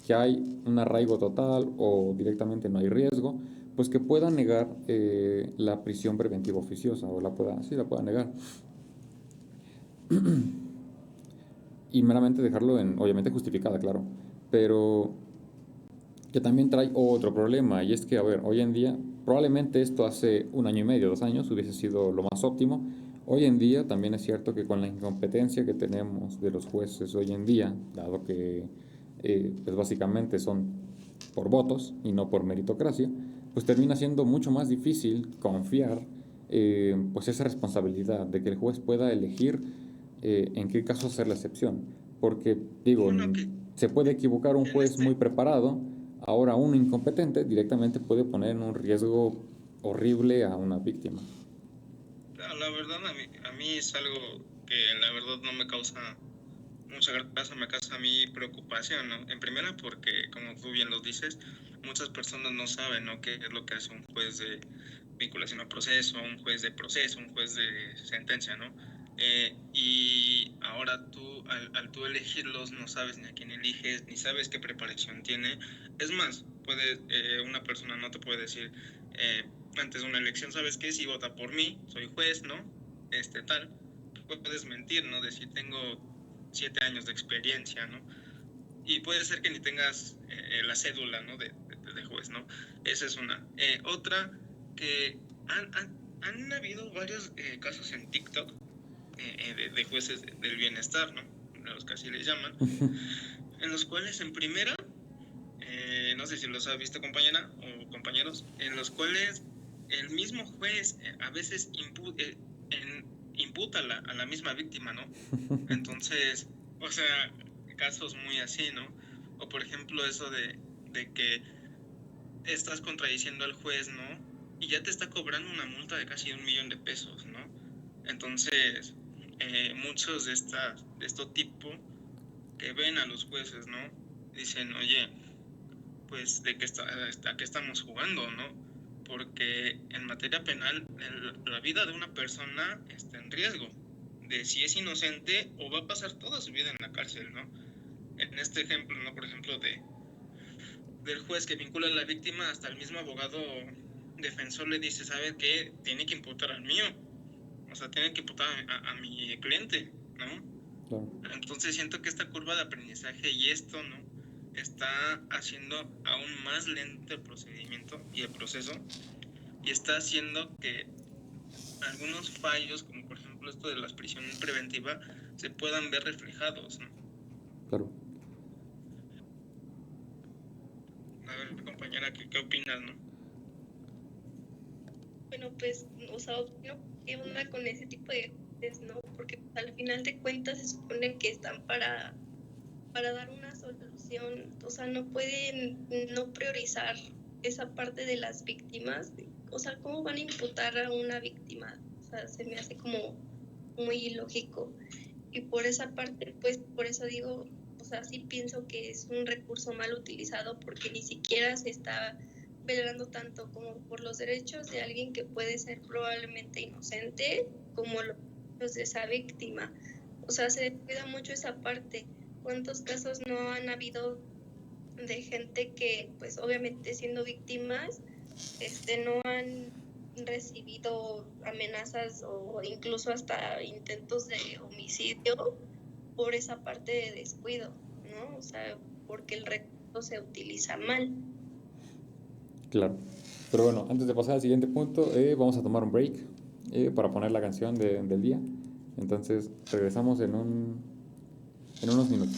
que hay un arraigo total o directamente no hay riesgo, pues que pueda negar la prisión preventiva oficiosa o la pueda negar. y meramente dejarlo en, obviamente justificada, claro, pero que también trae otro problema, y es que, a ver, hoy en día, probablemente esto hace 1 año y medio, 2 años, hubiese sido lo más óptimo. Hoy en día también es cierto que con la incompetencia que tenemos de los jueces hoy en día, dado que pues básicamente son por votos y no por meritocracia, pues termina siendo mucho más difícil confiar pues esa responsabilidad de que el juez pueda elegir en qué caso hacer la excepción. Porque, digo, se puede equivocar un juez muy preparado, ahora uno incompetente directamente puede poner en un riesgo horrible a una víctima. La verdad, a mí es algo que la verdad no me causa mucha gracia, me causa a mí preocupación, ¿no? En primera porque, como tú bien lo dices, muchas personas no saben, ¿no?, qué es lo que hace un juez de vinculación a proceso, un juez de proceso, un juez de sentencia, ¿no? Y ahora tú, al tú elegirlos, no sabes ni a quién eliges, ni sabes qué preparación tiene. Es más, una persona no te puede decir antes de una elección, ¿sabes qué? Si vota por mí, soy juez, ¿no? Tal. Puedes mentir, ¿no? Decir, tengo 7 años de experiencia, ¿no? Y puede ser que ni tengas la cédula, ¿no?, de juez, ¿no? Esa es una. Otra, que han habido varios casos en TikTok de jueces del bienestar, ¿no?, los que así les llaman, en los cuales en primera, no sé si los ha visto, compañera o compañeros, en los cuales el mismo juez a veces imputa a la misma víctima, ¿no? Entonces, o sea, casos muy así, ¿no? O por ejemplo eso de que estás contradiciendo al juez, ¿no?, y ya te está cobrando una multa de casi 1,000,000 de pesos, ¿no? Entonces, muchos de este tipo que ven a los jueces, ¿no?, dicen, oye, pues de qué estamos jugando, ¿no? Porque en materia penal la vida de una persona está en riesgo de si es inocente o va a pasar toda su vida en la cárcel, ¿no? En este ejemplo, ¿no?, por ejemplo, del juez que vincula a la víctima, hasta el mismo abogado defensor le dice, ¿sabe qué? Tiene que imputar al mío, o sea, tiene que imputar a mi cliente, ¿no? Claro. Entonces siento que esta curva de aprendizaje y esto, ¿no?, está haciendo aún más lento el procedimiento y el proceso, y está haciendo que algunos fallos, como por ejemplo esto de la prisión preventiva, se puedan ver reflejados, ¿no? Claro. A ver, compañera, ¿qué opinas, no? Bueno, pues, o sea, opino que onda con ese tipo de jueces, ¿no? Porque al final de cuentas se supone que están para dar una solución, o sea, no pueden no priorizar esa parte de las víctimas. O sea, ¿cómo van a imputar a una víctima? O sea, se me hace como muy ilógico. Y por esa parte, pues, por eso digo, o sea, sí pienso que es un recurso mal utilizado, porque ni siquiera se está velando tanto como por los derechos de alguien que puede ser probablemente inocente, como los de esa víctima. O sea, se cuida mucho esa parte. ¿Cuántos casos no han habido de gente que, pues obviamente siendo víctimas, no han recibido amenazas o incluso hasta intentos de homicidio por esa parte de descuido, ¿no? O sea, porque el recurso se utiliza mal. Claro. Pero bueno, antes de pasar al siguiente punto, vamos a tomar un break para poner la canción del día. Entonces, regresamos en unos minutos.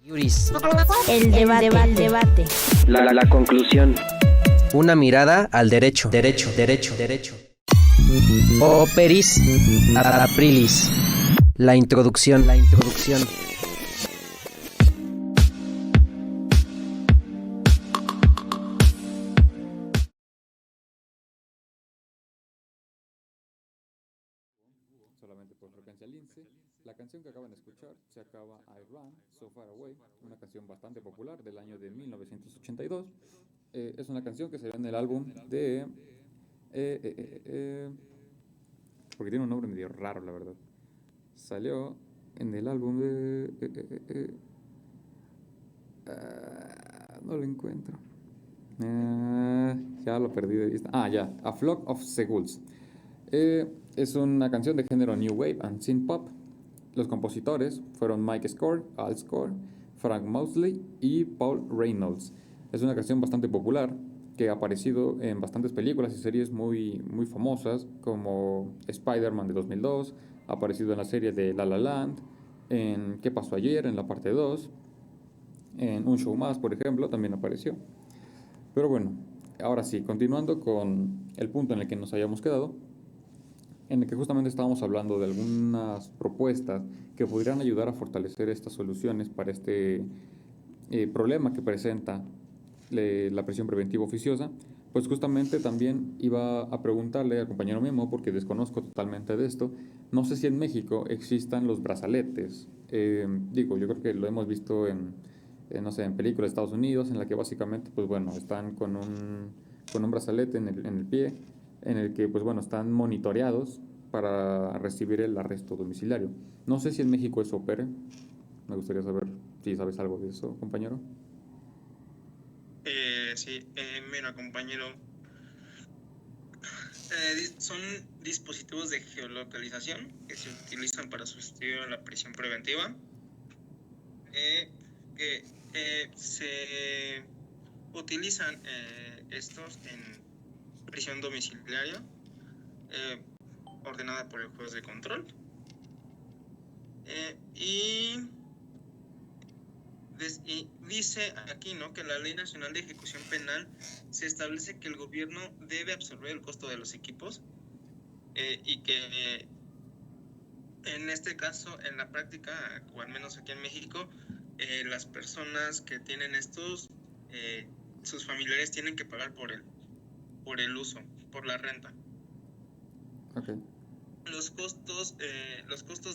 Yuris. El debate. La conclusión. Una mirada al derecho. Derecho. Operis Aprilis. La introducción. Solamente por frecuencia lince. La canción que acaban de escuchar se acaba I Run So Far Away, una canción bastante popular del año de 1982. Es una canción que salió en el álbum de... porque tiene un nombre medio raro, la verdad. Salió en el álbum de... no lo encuentro. Ya lo perdí de vista. Ya, A Flock of Seagulls. Es una canción de género New Wave and Synth Pop. Los compositores fueron Mike Score, Al Score, Frank Mosley y Paul Reynolds. Es una canción bastante popular que ha aparecido en bastantes películas y series muy famosas, como Spider-Man de 2002, ha aparecido en la serie de La La Land, en ¿Qué pasó ayer?, en la parte 2, en Un Show Más, por ejemplo, también apareció. Pero bueno, ahora sí, continuando con el punto en el que nos habíamos quedado, en el que justamente estábamos hablando de algunas propuestas que podrían ayudar a fortalecer estas soluciones para este problema que presenta la prisión preventiva oficiosa. Pues justamente también iba a preguntarle al compañero Memo, porque desconozco totalmente de esto, no sé si en México existan los brazaletes. Yo creo que lo hemos visto en películas de Estados Unidos, en la que básicamente, pues bueno, están con un brazalete en el pie, en el que, pues bueno, están monitoreados para recibir el arresto domiciliario. No sé si en México eso opere. Me gustaría saber si sabes algo de eso, compañero. Sí, mira, compañero. Son dispositivos de geolocalización que se utilizan para sustituir a la prisión preventiva. Que se utilizan estos en prisión domiciliaria ordenada por el juez de control, y dice aquí, ¿no?, que la Ley Nacional de Ejecución Penal se establece que el gobierno debe absorber el costo de los equipos, y que en este caso, en la práctica, o al menos aquí en México, las personas que tienen estos, sus familiares tienen que pagar por el uso, por la renta. Okay. Los costos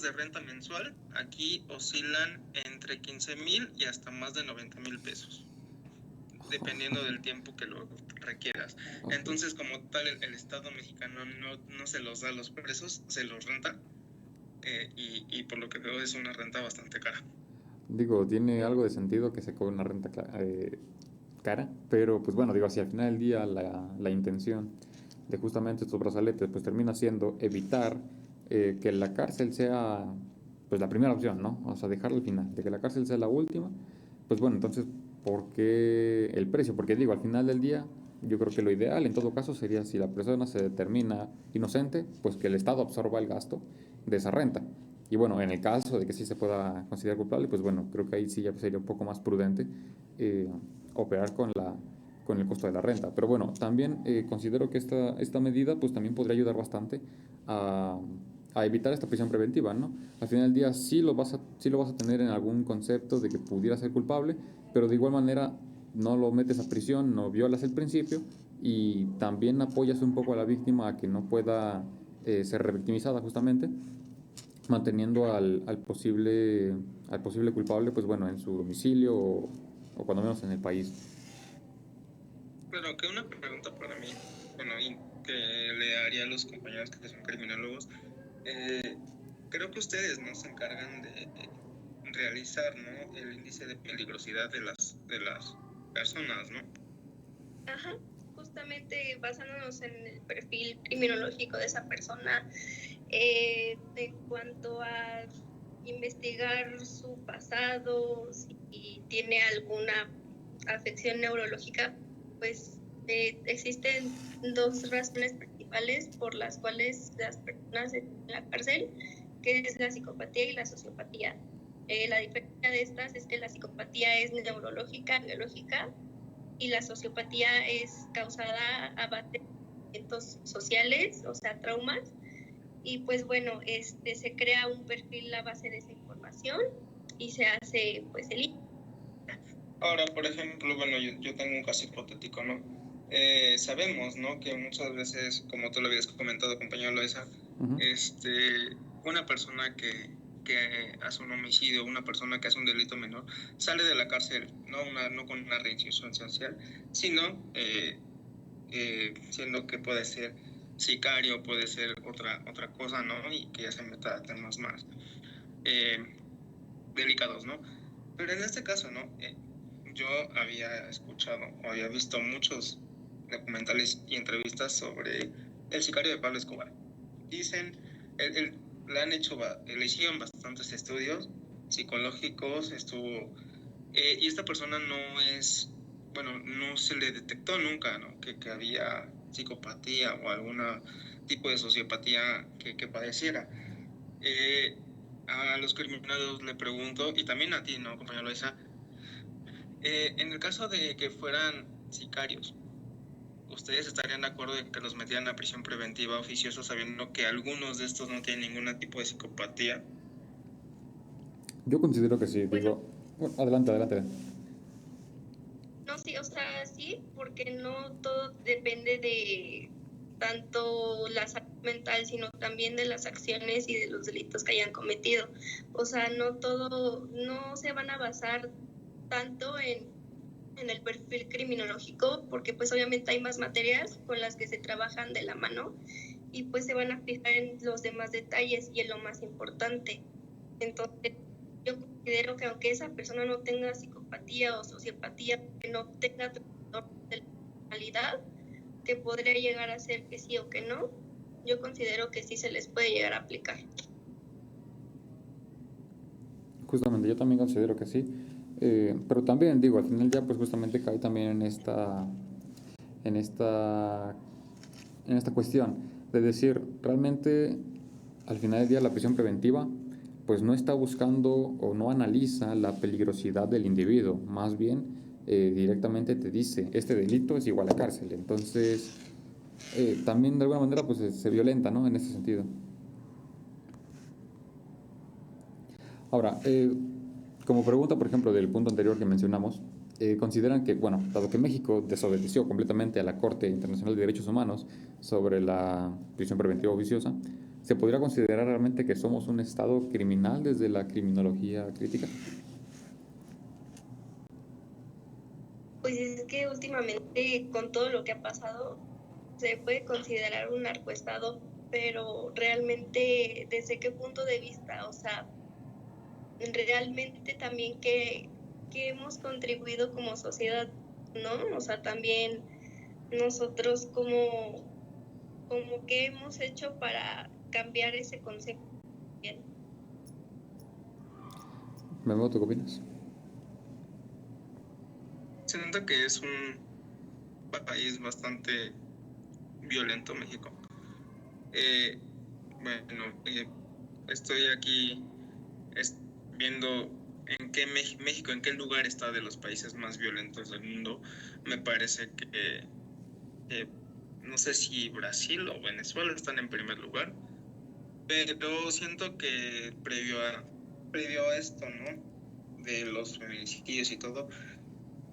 de renta mensual aquí oscilan entre 15,000 y hasta más de 90,000 pesos, dependiendo del tiempo que lo requieras. Okay. Entonces, como tal, el Estado mexicano no se los da a los presos, se los renta, y por lo que veo es una renta bastante cara. Tiene algo de sentido que se cobre una renta cara, pero pues bueno, si al final del día la intención de justamente estos brazaletes pues termina siendo evitar que la cárcel sea pues la primera opción, ¿no? O sea, dejarla al final, de que la cárcel sea la última, pues bueno, entonces, ¿por qué el precio? Porque al final del día, yo creo que lo ideal en todo caso sería, si la persona se determina inocente, pues que el Estado absorba el gasto de esa renta. Y bueno, en el caso de que sí se pueda considerar culpable, pues bueno, creo que ahí sí ya sería un poco más prudente operar con el costo de la renta. Pero bueno, también considero que esta medida pues también podría ayudar bastante a evitar esta prisión preventiva, ¿no? Al final del día sí lo vas a tener en algún concepto de que pudiera ser culpable, pero de igual manera no lo metes a prisión, no violas el principio, y también apoyas un poco a la víctima a que no pueda ser revictimizada, justamente manteniendo al posible culpable, pues bueno, en su domicilio o cuando menos en el país. Pero que una pregunta para mí, bueno, y que le haría a los compañeros que son criminólogos, creo que ustedes no se encargan de realizar, ¿no?, el índice de peligrosidad de las personas, ¿no? Ajá, justamente basándonos en el perfil criminológico de esa persona, en cuanto a investigar su pasado, si tiene alguna afección neurológica, pues existen dos razones principales por las cuales las personas están en la cárcel, que es la psicopatía y la sociopatía. La diferencia de estas es que la psicopatía es neurológica, biológica, y la sociopatía es causada a base de eventos sociales, o sea, traumas. Y pues bueno, se crea un perfil a base de esa información y se hace pues el... Ahora, por ejemplo, bueno, yo tengo un caso hipotético, ¿no? Sabemos, ¿no? Que muchas veces, como tú lo habías comentado, compañero Loesa, Ujú. una persona que hace un homicidio, una persona que hace un delito menor, sale de la cárcel, no con una reinserción social, sino siendo que puede ser sicario, puede ser otra cosa, ¿no? Y que ya se meta a temas más delicados, ¿no? Pero en este caso, ¿no? Yo había escuchado o había visto muchos documentales y entrevistas sobre el sicario de Pablo Escobar. Dicen, le hicieron bastantes estudios psicológicos, y esta persona no se le detectó nunca, ¿no? Que había psicopatía o algún tipo de sociopatía que padeciera. A los criminales le pregunto, y también a ti, ¿no, compañero Loisa? En el caso de que fueran sicarios, ¿ustedes estarían de acuerdo en que los metieran a prisión preventiva oficiosa sabiendo que algunos de estos no tienen ningún tipo de psicopatía? Yo considero que sí, Bueno. digo... Bueno, adelante. No, sí, o sea, sí, porque no todo depende de tanto la salud mental, sino también de las acciones y de los delitos que hayan cometido. O sea, no se van a basar tanto en el perfil criminológico, porque pues obviamente hay más materias con las que se trabajan de la mano y pues se van a fijar en los demás detalles y en lo más importante. Entonces, yo considero que aunque esa persona no tenga psicopatía o sociopatía, que no tenga trastorno de la personalidad, que podría llegar a ser que sí o que no, yo considero que sí se les puede llegar a aplicar. Justamente, yo también considero que sí. Pero también, digo, al final del día, pues justamente cae también en esta, en esta cuestión de decir, realmente, al final del día, la prisión preventiva, pues no está buscando o no analiza la peligrosidad del individuo, más bien directamente te dice, este delito es igual a cárcel. Entonces, también de alguna manera, pues se violenta, ¿no? En ese sentido. Ahora, como pregunta, por ejemplo, del punto anterior que mencionamos, consideran que, bueno, dado que México desobedeció completamente a la Corte Internacional de Derechos Humanos sobre la prisión preventiva oficiosa, ¿se podría considerar realmente que somos un Estado criminal desde la criminología crítica? Pues es que últimamente con todo lo que ha pasado se puede considerar un narcoestado, pero realmente ¿desde qué punto de vista? O sea, realmente también que hemos contribuido como sociedad, ¿no? O sea, también nosotros como que hemos hecho para cambiar ese concepto. Bien. Memo, ¿tú qué opinas? Siento que es un país bastante violento, México. Estoy aquí viendo México, en qué lugar está de los países más violentos del mundo. Me parece que no sé si Brasil o Venezuela están en primer lugar, pero siento que previo a esto, ¿no? De los feminicidios y todo,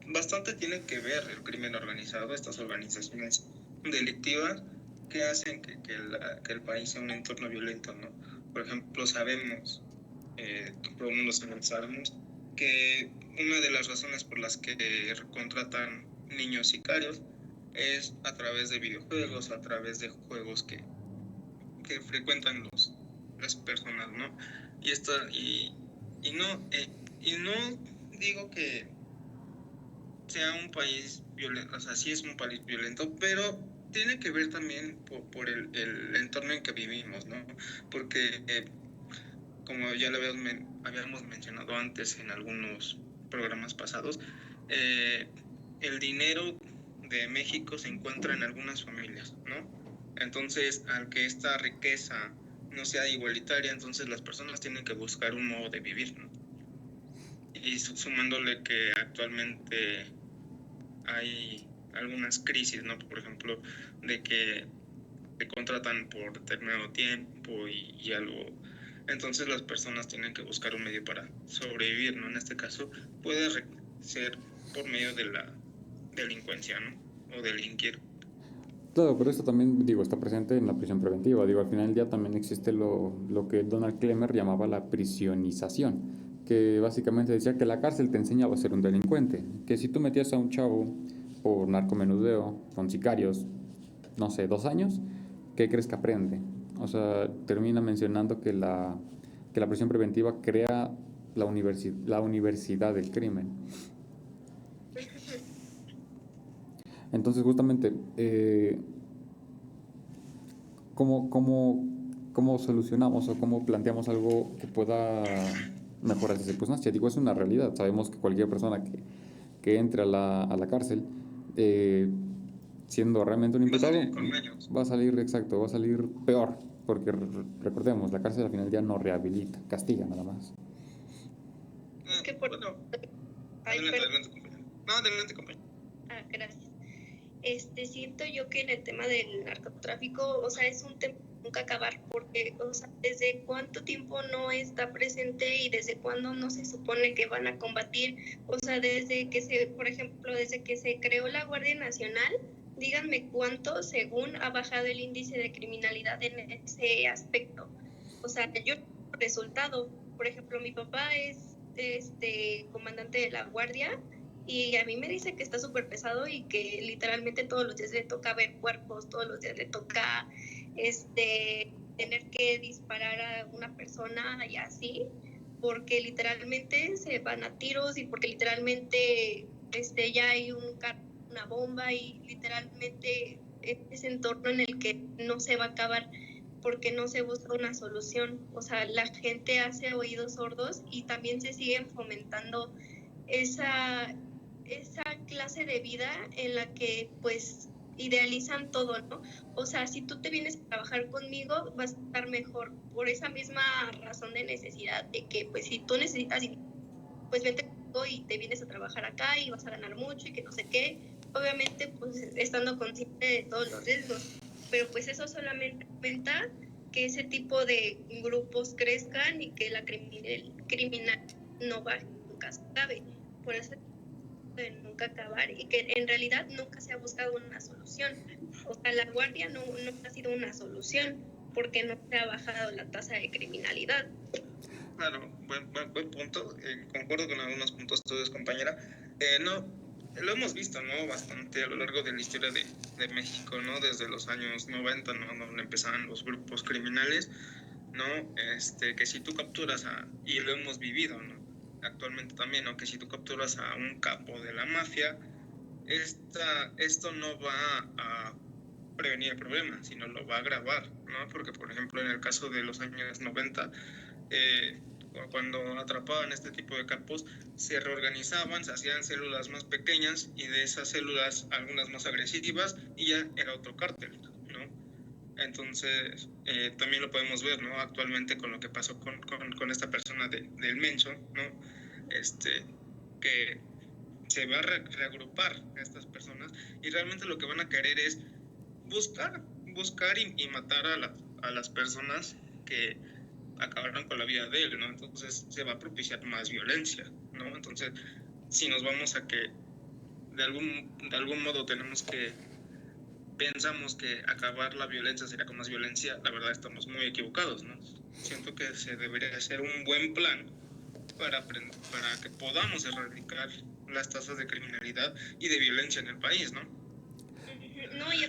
bastante tiene que ver el crimen organizado, estas organizaciones delictivas que hacen que el país sea un entorno violento, ¿no? Por ejemplo, sabemos, todo el mundo sabemos, que una de las razones por las que contratan niños sicarios es a través de videojuegos, a través de juegos que frecuentan las personas, ¿no? Y no digo que sea un país violento, o sea, sí es un país violento, pero tiene que ver también por el entorno en que vivimos, ¿no? Porque, como ya lo habíamos mencionado antes en algunos programas pasados, el dinero de México se encuentra en algunas familias, ¿no? Entonces, al que esta riqueza no sea igualitaria, entonces las personas tienen que buscar un modo de vivir, ¿no? y sumándole que actualmente hay algunas crisis, ¿no? Por ejemplo, de que te contratan por determinado tiempo y algo. Entonces las personas tienen que buscar un medio para sobrevivir, ¿no? En este caso puede ser por medio de la delincuencia, ¿no? O delinquir. Claro, pero esto también, digo, está presente en la prisión preventiva. Digo, al final del día también existe lo que Donald Klemmer llamaba la prisionización, que básicamente decía que la cárcel te enseñaba a ser un delincuente, que si tú metías a un chavo por narcomenudeo con sicarios, no sé, 2 años, ¿qué crees que aprende? O sea, termina mencionando que la prisión preventiva crea la universidad del crimen. Entonces, justamente, ¿cómo solucionamos o cómo planteamos algo que pueda mejorar esa circunstancia? Digo, es una realidad. Sabemos que cualquier persona que entre a la cárcel, siendo realmente un imputado, va a salir, exacto, va a salir peor. Porque recordemos, la cárcel al final del día no rehabilita, castiga nada más. Es que por... Bueno, adelante, compañero. No, adelante, compañero. Ah, gracias. Siento yo que en el tema del narcotráfico, o sea, es un tema de nunca acabar, porque, o sea, desde cuánto tiempo no está presente y desde cuándo no se supone que van a combatir, o sea, por ejemplo, desde que se creó la Guardia Nacional, díganme cuánto, según ha bajado el índice de criminalidad en ese aspecto. O sea, yo resultado, por ejemplo, mi papá es comandante de la Guardia. Y a mí me dice que está súper pesado y que literalmente todos los días le toca ver cuerpos, todos los días le toca tener que disparar a una persona y así, porque literalmente se van a tiros y porque literalmente ya hay una bomba y literalmente ese entorno en el que no se va a acabar porque no se busca una solución. O sea, la gente hace oídos sordos y también se siguen fomentando esa clase de vida en la que pues idealizan todo, ¿no? O sea, si tú te vienes a trabajar conmigo, vas a estar mejor por esa misma razón de necesidad, de que pues si tú necesitas, pues vente conmigo y te vienes a trabajar acá y vas a ganar mucho y que no sé qué, obviamente pues estando consciente de todos los riesgos, pero pues eso solamente aumenta que ese tipo de grupos crezcan y que la criminal no baje, nunca se acabe. Por eso de nunca acabar y que en realidad nunca se ha buscado una solución. O sea, la guardia no ha sido una solución porque no se ha bajado la tasa de criminalidad. Claro, buen punto. Concuerdo con algunos puntos tuyos, compañera. No, lo hemos visto, ¿no? Bastante a lo largo de la historia de México, ¿no? Desde los años 90, ¿no? Donde empezaban los grupos criminales, ¿no? Que si tú capturas y lo hemos vivido, ¿no? Actualmente también, ¿no? Que si tú capturas a un capo de la mafia, esto no va a prevenir el problema, sino lo va a agravar, ¿no? Porque, por ejemplo, en el caso de los años 90, cuando atrapaban este tipo de capos, se reorganizaban, se hacían células más pequeñas y de esas células algunas más agresivas y ya era otro cártel, ¿no? Entonces, también lo podemos ver, ¿no? Actualmente con lo que pasó con esta persona del Mencho, ¿no? Que se va a reagrupar a estas personas y realmente lo que van a querer es buscar y matar a las personas que acabaron con la vida de él, ¿no? Entonces se va a propiciar más violencia, ¿no? Entonces, si nos vamos a que de algún modo pensamos que acabar la violencia sería con más violencia, la verdad estamos muy equivocados, ¿no? Siento que se debería hacer un buen plan para que podamos erradicar las tasas de criminalidad y de violencia en el país, ¿no? No, y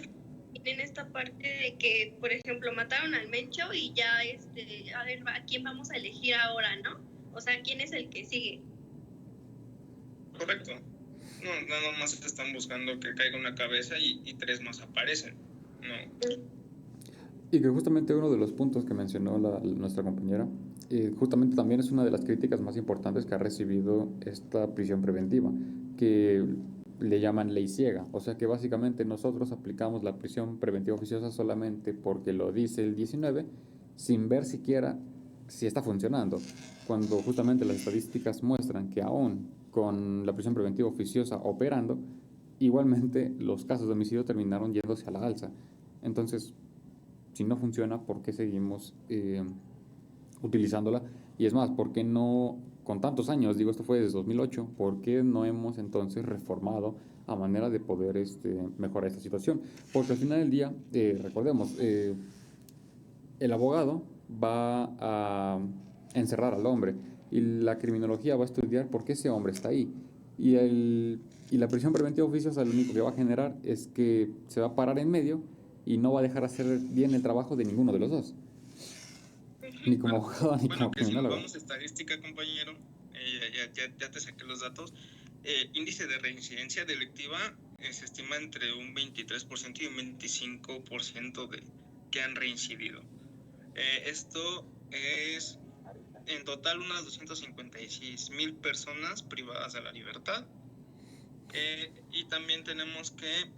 en esta parte de que, por ejemplo, mataron al Mencho y ya, a ver, ¿a quién vamos a elegir ahora, no? O sea, ¿quién es el que sigue? Correcto. No, nada más están buscando que caiga una cabeza y 3 más aparecen, ¿no? Y que justamente uno de los puntos que mencionó nuestra compañera, justamente también es una de las críticas más importantes que ha recibido esta prisión preventiva, que le llaman ley ciega. O sea que básicamente nosotros aplicamos la prisión preventiva oficiosa solamente porque lo dice el 19, sin ver siquiera si está funcionando, cuando justamente las estadísticas muestran que aún con la prisión preventiva oficiosa operando, igualmente los casos de homicidio terminaron yéndose a la alza. Entonces, si no funciona, ¿por qué seguimos utilizándola? Y es más, ¿por qué no, con tantos años, digo, esto fue desde 2008, ¿por qué no hemos entonces reformado a manera de poder mejorar esta situación? Porque al final del día, recordemos, el abogado va a encerrar al hombre y la criminología va a estudiar por qué ese hombre está ahí. Y la prisión preventiva oficiosa lo único que va a generar es que se va a parar en medio y no va a dejar hacer bien el trabajo de ninguno de los dos. Ni como abogado, ni como que si nos criminólogo. vamos a estadística, compañero, ya te saqué los datos. Índice de reincidencia delictiva se estima entre un 23% y un 25% de que han reincidido. Esto es en total unas 256,000 personas privadas de la libertad. Y también tenemos que,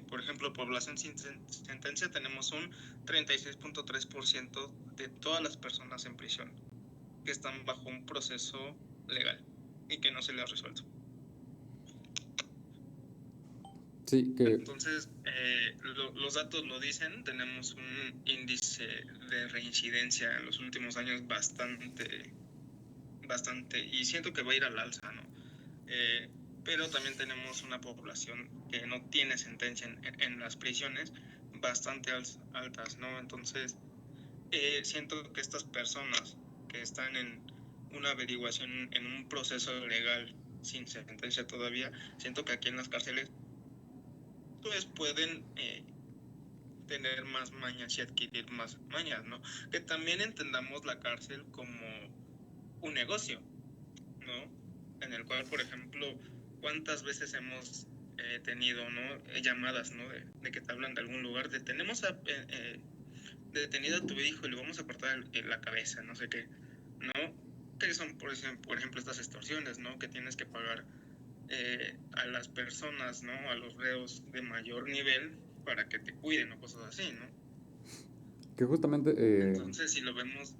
por ejemplo, población sin sentencia, tenemos un 36.3% de todas las personas en prisión que están bajo un proceso legal y que no se les ha resuelto. Sí, que... Entonces, los datos lo dicen, tenemos un índice de reincidencia en los últimos años bastante, y siento que va a ir al alza, ¿no? Pero también tenemos una población que no tiene sentencia en las prisiones bastante altas, ¿no? Entonces, siento que estas personas que están en una averiguación, en un proceso legal sin sentencia todavía, siento que aquí en las cárceles pues pueden tener más mañas y adquirir más mañas, ¿no? Que también entendamos la cárcel como un negocio, ¿no? En el cual, por ejemplo, ¿cuántas veces hemos tenido, ¿no? Llamadas, ¿no? De que te hablan de algún lugar, de tenemos detenido a tu hijo y le vamos a cortar la cabeza, no sé qué, ¿no? Que son, por ejemplo, estas extorsiones, ¿no? Que tienes que pagar a las personas, ¿no? A los reos de mayor nivel para que te cuiden o cosas así, ¿no? Que justamente... Entonces, si lo vemos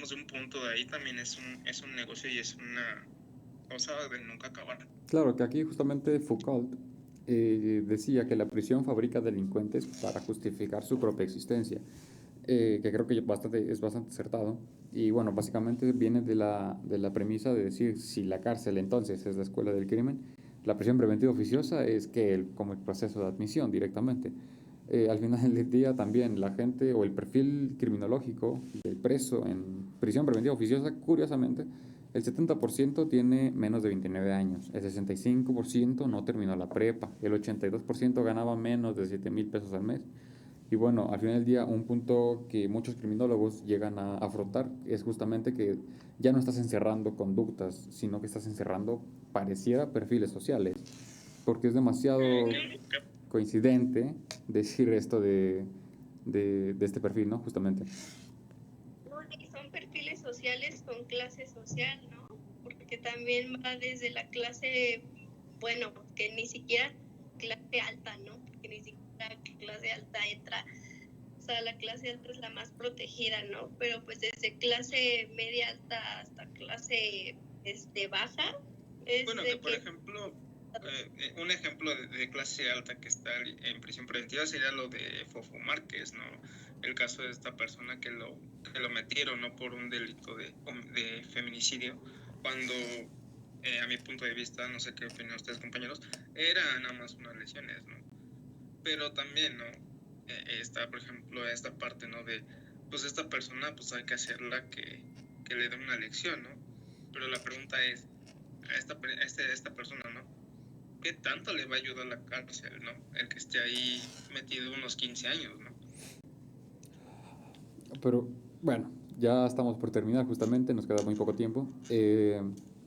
de un punto de ahí, también es un negocio y es una cosa de nunca acabar. Claro, que aquí justamente Foucault decía que la prisión fabrica delincuentes para justificar su propia existencia, que creo que es bastante acertado. Y bueno, básicamente viene de la premisa de decir, si la cárcel entonces es la escuela del crimen, la prisión preventiva oficiosa es como el proceso de admisión directamente. Al final del día también la gente o el perfil criminológico del preso en prisión preventiva oficiosa, curiosamente, el 70% tiene menos de 29 años, el 65% no terminó la prepa, el 82% ganaba menos de 7,000 pesos al mes. Y bueno, al final del día, un punto que muchos criminólogos llegan a afrontar es justamente que ya no estás encerrando conductas, sino que estás encerrando, pareciera, perfiles sociales. Porque es demasiado coincidente decir esto de este perfil, ¿no? Justamente. Y son perfiles sociales con clase social, ¿no? Porque también va desde la clase, bueno, que ni siquiera clase alta, ¿no? Porque ni siquiera clase alta entra, o sea, la clase alta es la más protegida, ¿no? Pero pues desde clase media alta hasta clase baja. Bueno, que por ejemplo, un ejemplo de clase alta que está en prisión preventiva sería lo de Fofo Márquez, ¿no? El caso de esta persona que lo metieron, ¿no? Por un delito de feminicidio, cuando a mi punto de vista, no sé qué opinan ustedes, compañeros, era nada más unas lesiones, ¿no? Pero también, ¿no? Está, por ejemplo, esta parte, ¿no? De, pues esta persona, pues hay que hacerla que le dé una lección, ¿no? Pero la pregunta es, a esta persona, ¿no? ¿Qué tanto le va a ayudar la cárcel, ¿no? El que esté ahí metido unos 15 años, ¿no? Pero, bueno, ya estamos por terminar justamente, nos queda muy poco tiempo.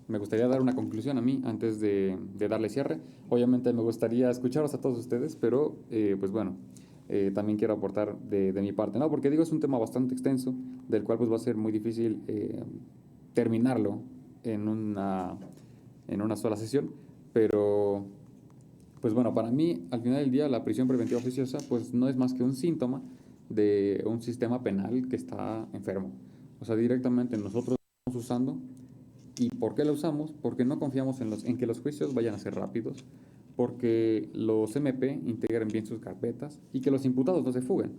Me gustaría dar una conclusión a mí antes de darle cierre. Obviamente me gustaría escucharos a todos ustedes, pero pues bueno, también quiero aportar de mi parte, ¿no? Porque digo, es un tema bastante extenso, del cual pues va a ser muy difícil terminarlo en una sola sesión, pero pues bueno, para mí, al final del día, la prisión preventiva oficiosa pues no es más que un síntoma de un sistema penal que está enfermo. O sea, directamente nosotros la estamos usando. ¿Y por qué la usamos? Porque no confiamos en que los juicios vayan a ser rápidos, porque los MP integren bien sus carpetas y que los imputados no se fuguen.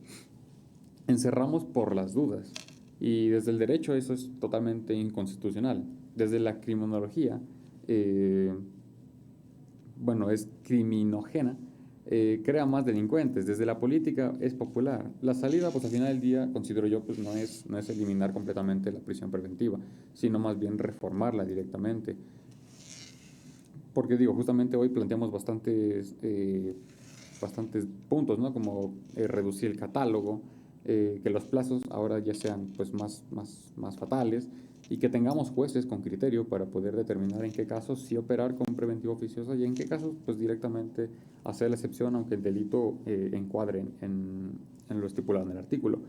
Encerramos por las dudas. Y desde el derecho eso es totalmente inconstitucional. Desde la criminología, es criminógena, crea más delincuentes. Desde la política es popular. La salida, pues al final del día, considero yo, pues no es eliminar completamente la prisión preventiva, sino más bien reformarla directamente. Porque digo, justamente hoy planteamos bastantes puntos, ¿no? Como reducir el catálogo, que los plazos ahora ya sean pues más fatales y que tengamos jueces con criterio para poder determinar en qué casos sí operar con preventiva oficiosa y en qué casos pues directamente hacer la excepción aunque el delito encuadre en lo estipulado en el artículo.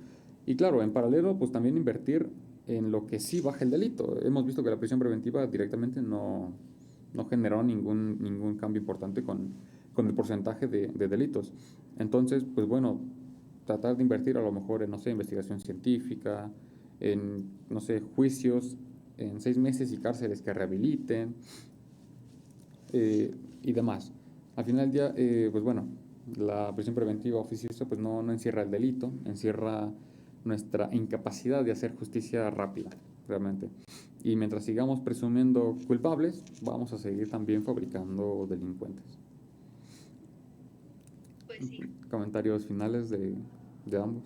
Y claro, en paralelo pues también invertir en lo que sí baja el delito. Hemos visto que la prisión preventiva directamente no generó ningún cambio importante con el porcentaje de delitos. Entonces, pues bueno, tratar de invertir a lo mejor en, no sé, investigación científica, en, no sé, juicios en 6 meses y cárceles que rehabiliten y demás. Al final del día, pues bueno, la prisión preventiva oficiosa pues no encierra el delito, encierra nuestra incapacidad de hacer justicia rápida, realmente. Y mientras sigamos presumiendo culpables, vamos a seguir también fabricando delincuentes. Pues sí. ¿Comentarios finales de ambos?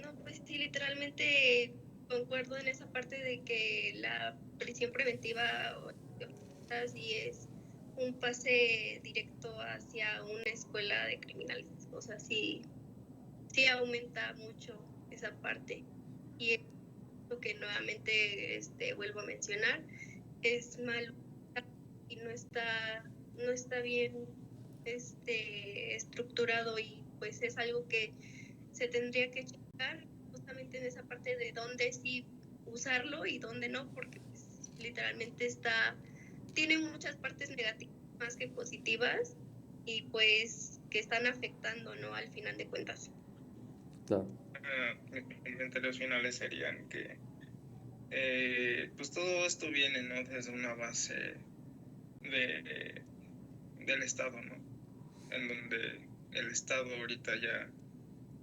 No, pues sí, literalmente concuerdo en esa parte de que la prisión preventiva sí es un pase directo hacia una escuela de criminales. O sea, sí aumenta mucho esa parte. Y lo que nuevamente vuelvo a mencionar es malo y no está bien estructurado, y pues es algo que se tendría que checar justamente en esa parte de dónde sí usarlo y dónde no, porque pues, literalmente tiene muchas partes negativas más que positivas y pues que están afectando, ¿no? Al final de cuentas. Claro. Mis comentarios finales serían que pues todo esto viene, ¿no? Desde una base del Estado, ¿no? En donde el Estado ahorita ya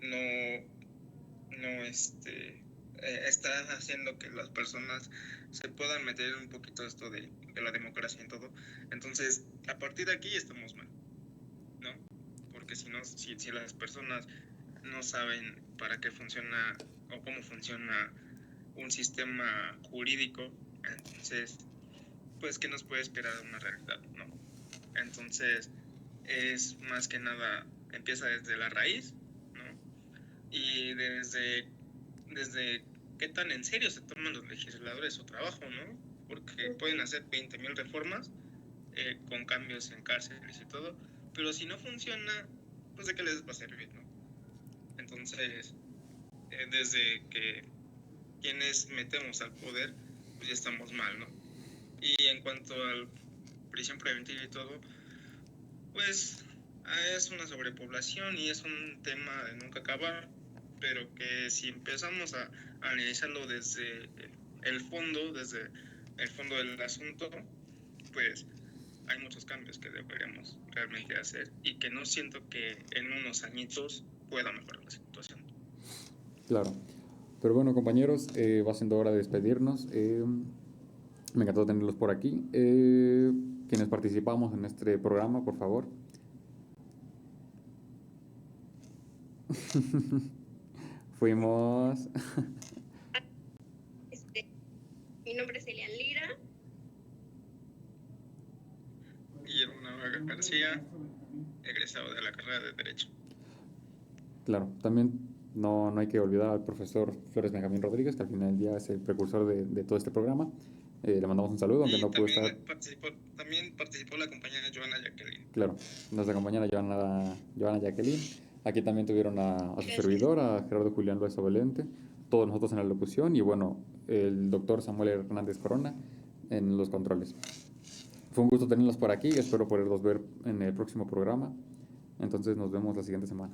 no está haciendo que las personas se puedan meter un poquito esto de la democracia en todo. Entonces, a partir de aquí estamos mal, ¿no? Porque si las personas no saben para qué funciona o cómo funciona un sistema jurídico, entonces, pues, ¿qué nos puede esperar una realidad, no? Entonces, es más que nada, empieza desde la raíz, ¿no? Y desde qué tan en serio se toman los legisladores su trabajo, ¿no? Porque pueden hacer 20,000 reformas con cambios en cárceles y todo, pero si no funciona, pues ¿de qué les va a servir, no? Entonces, desde que quienes metemos al poder, pues ya estamos mal, ¿no? Y en cuanto a prisión preventiva y todo, pues es una sobrepoblación y es un tema de nunca acabar, pero que si empezamos a analizarlo desde el fondo del asunto, pues hay muchos cambios que deberíamos realmente hacer y que no siento que en unos añitos pueda mejorar la situación. Claro. Pero bueno, compañeros, va siendo hora de despedirnos. Me encantó tenerlos por aquí. Quienes participamos en este programa, por favor. Fuimos... Mi nombre es Elian Lira. Guillermo Navaja García, egresado de la carrera de Derecho. Claro, también no hay que olvidar al profesor Flores Benjamín Rodríguez, que al final del día es el precursor de todo este programa. Le mandamos un saludo, aunque no pudo estar. También participó la compañera Joana Jacqueline. Claro, nuestra compañera Joana Jacqueline. Aquí también tuvieron a su servidor, a Gerardo Julián Loaiza Valente, todos nosotros en la locución y bueno, el doctor Samuel Hernández Corona en los controles. Fue un gusto tenerlos por aquí y espero poderlos ver en el próximo programa. Entonces nos vemos la siguiente semana.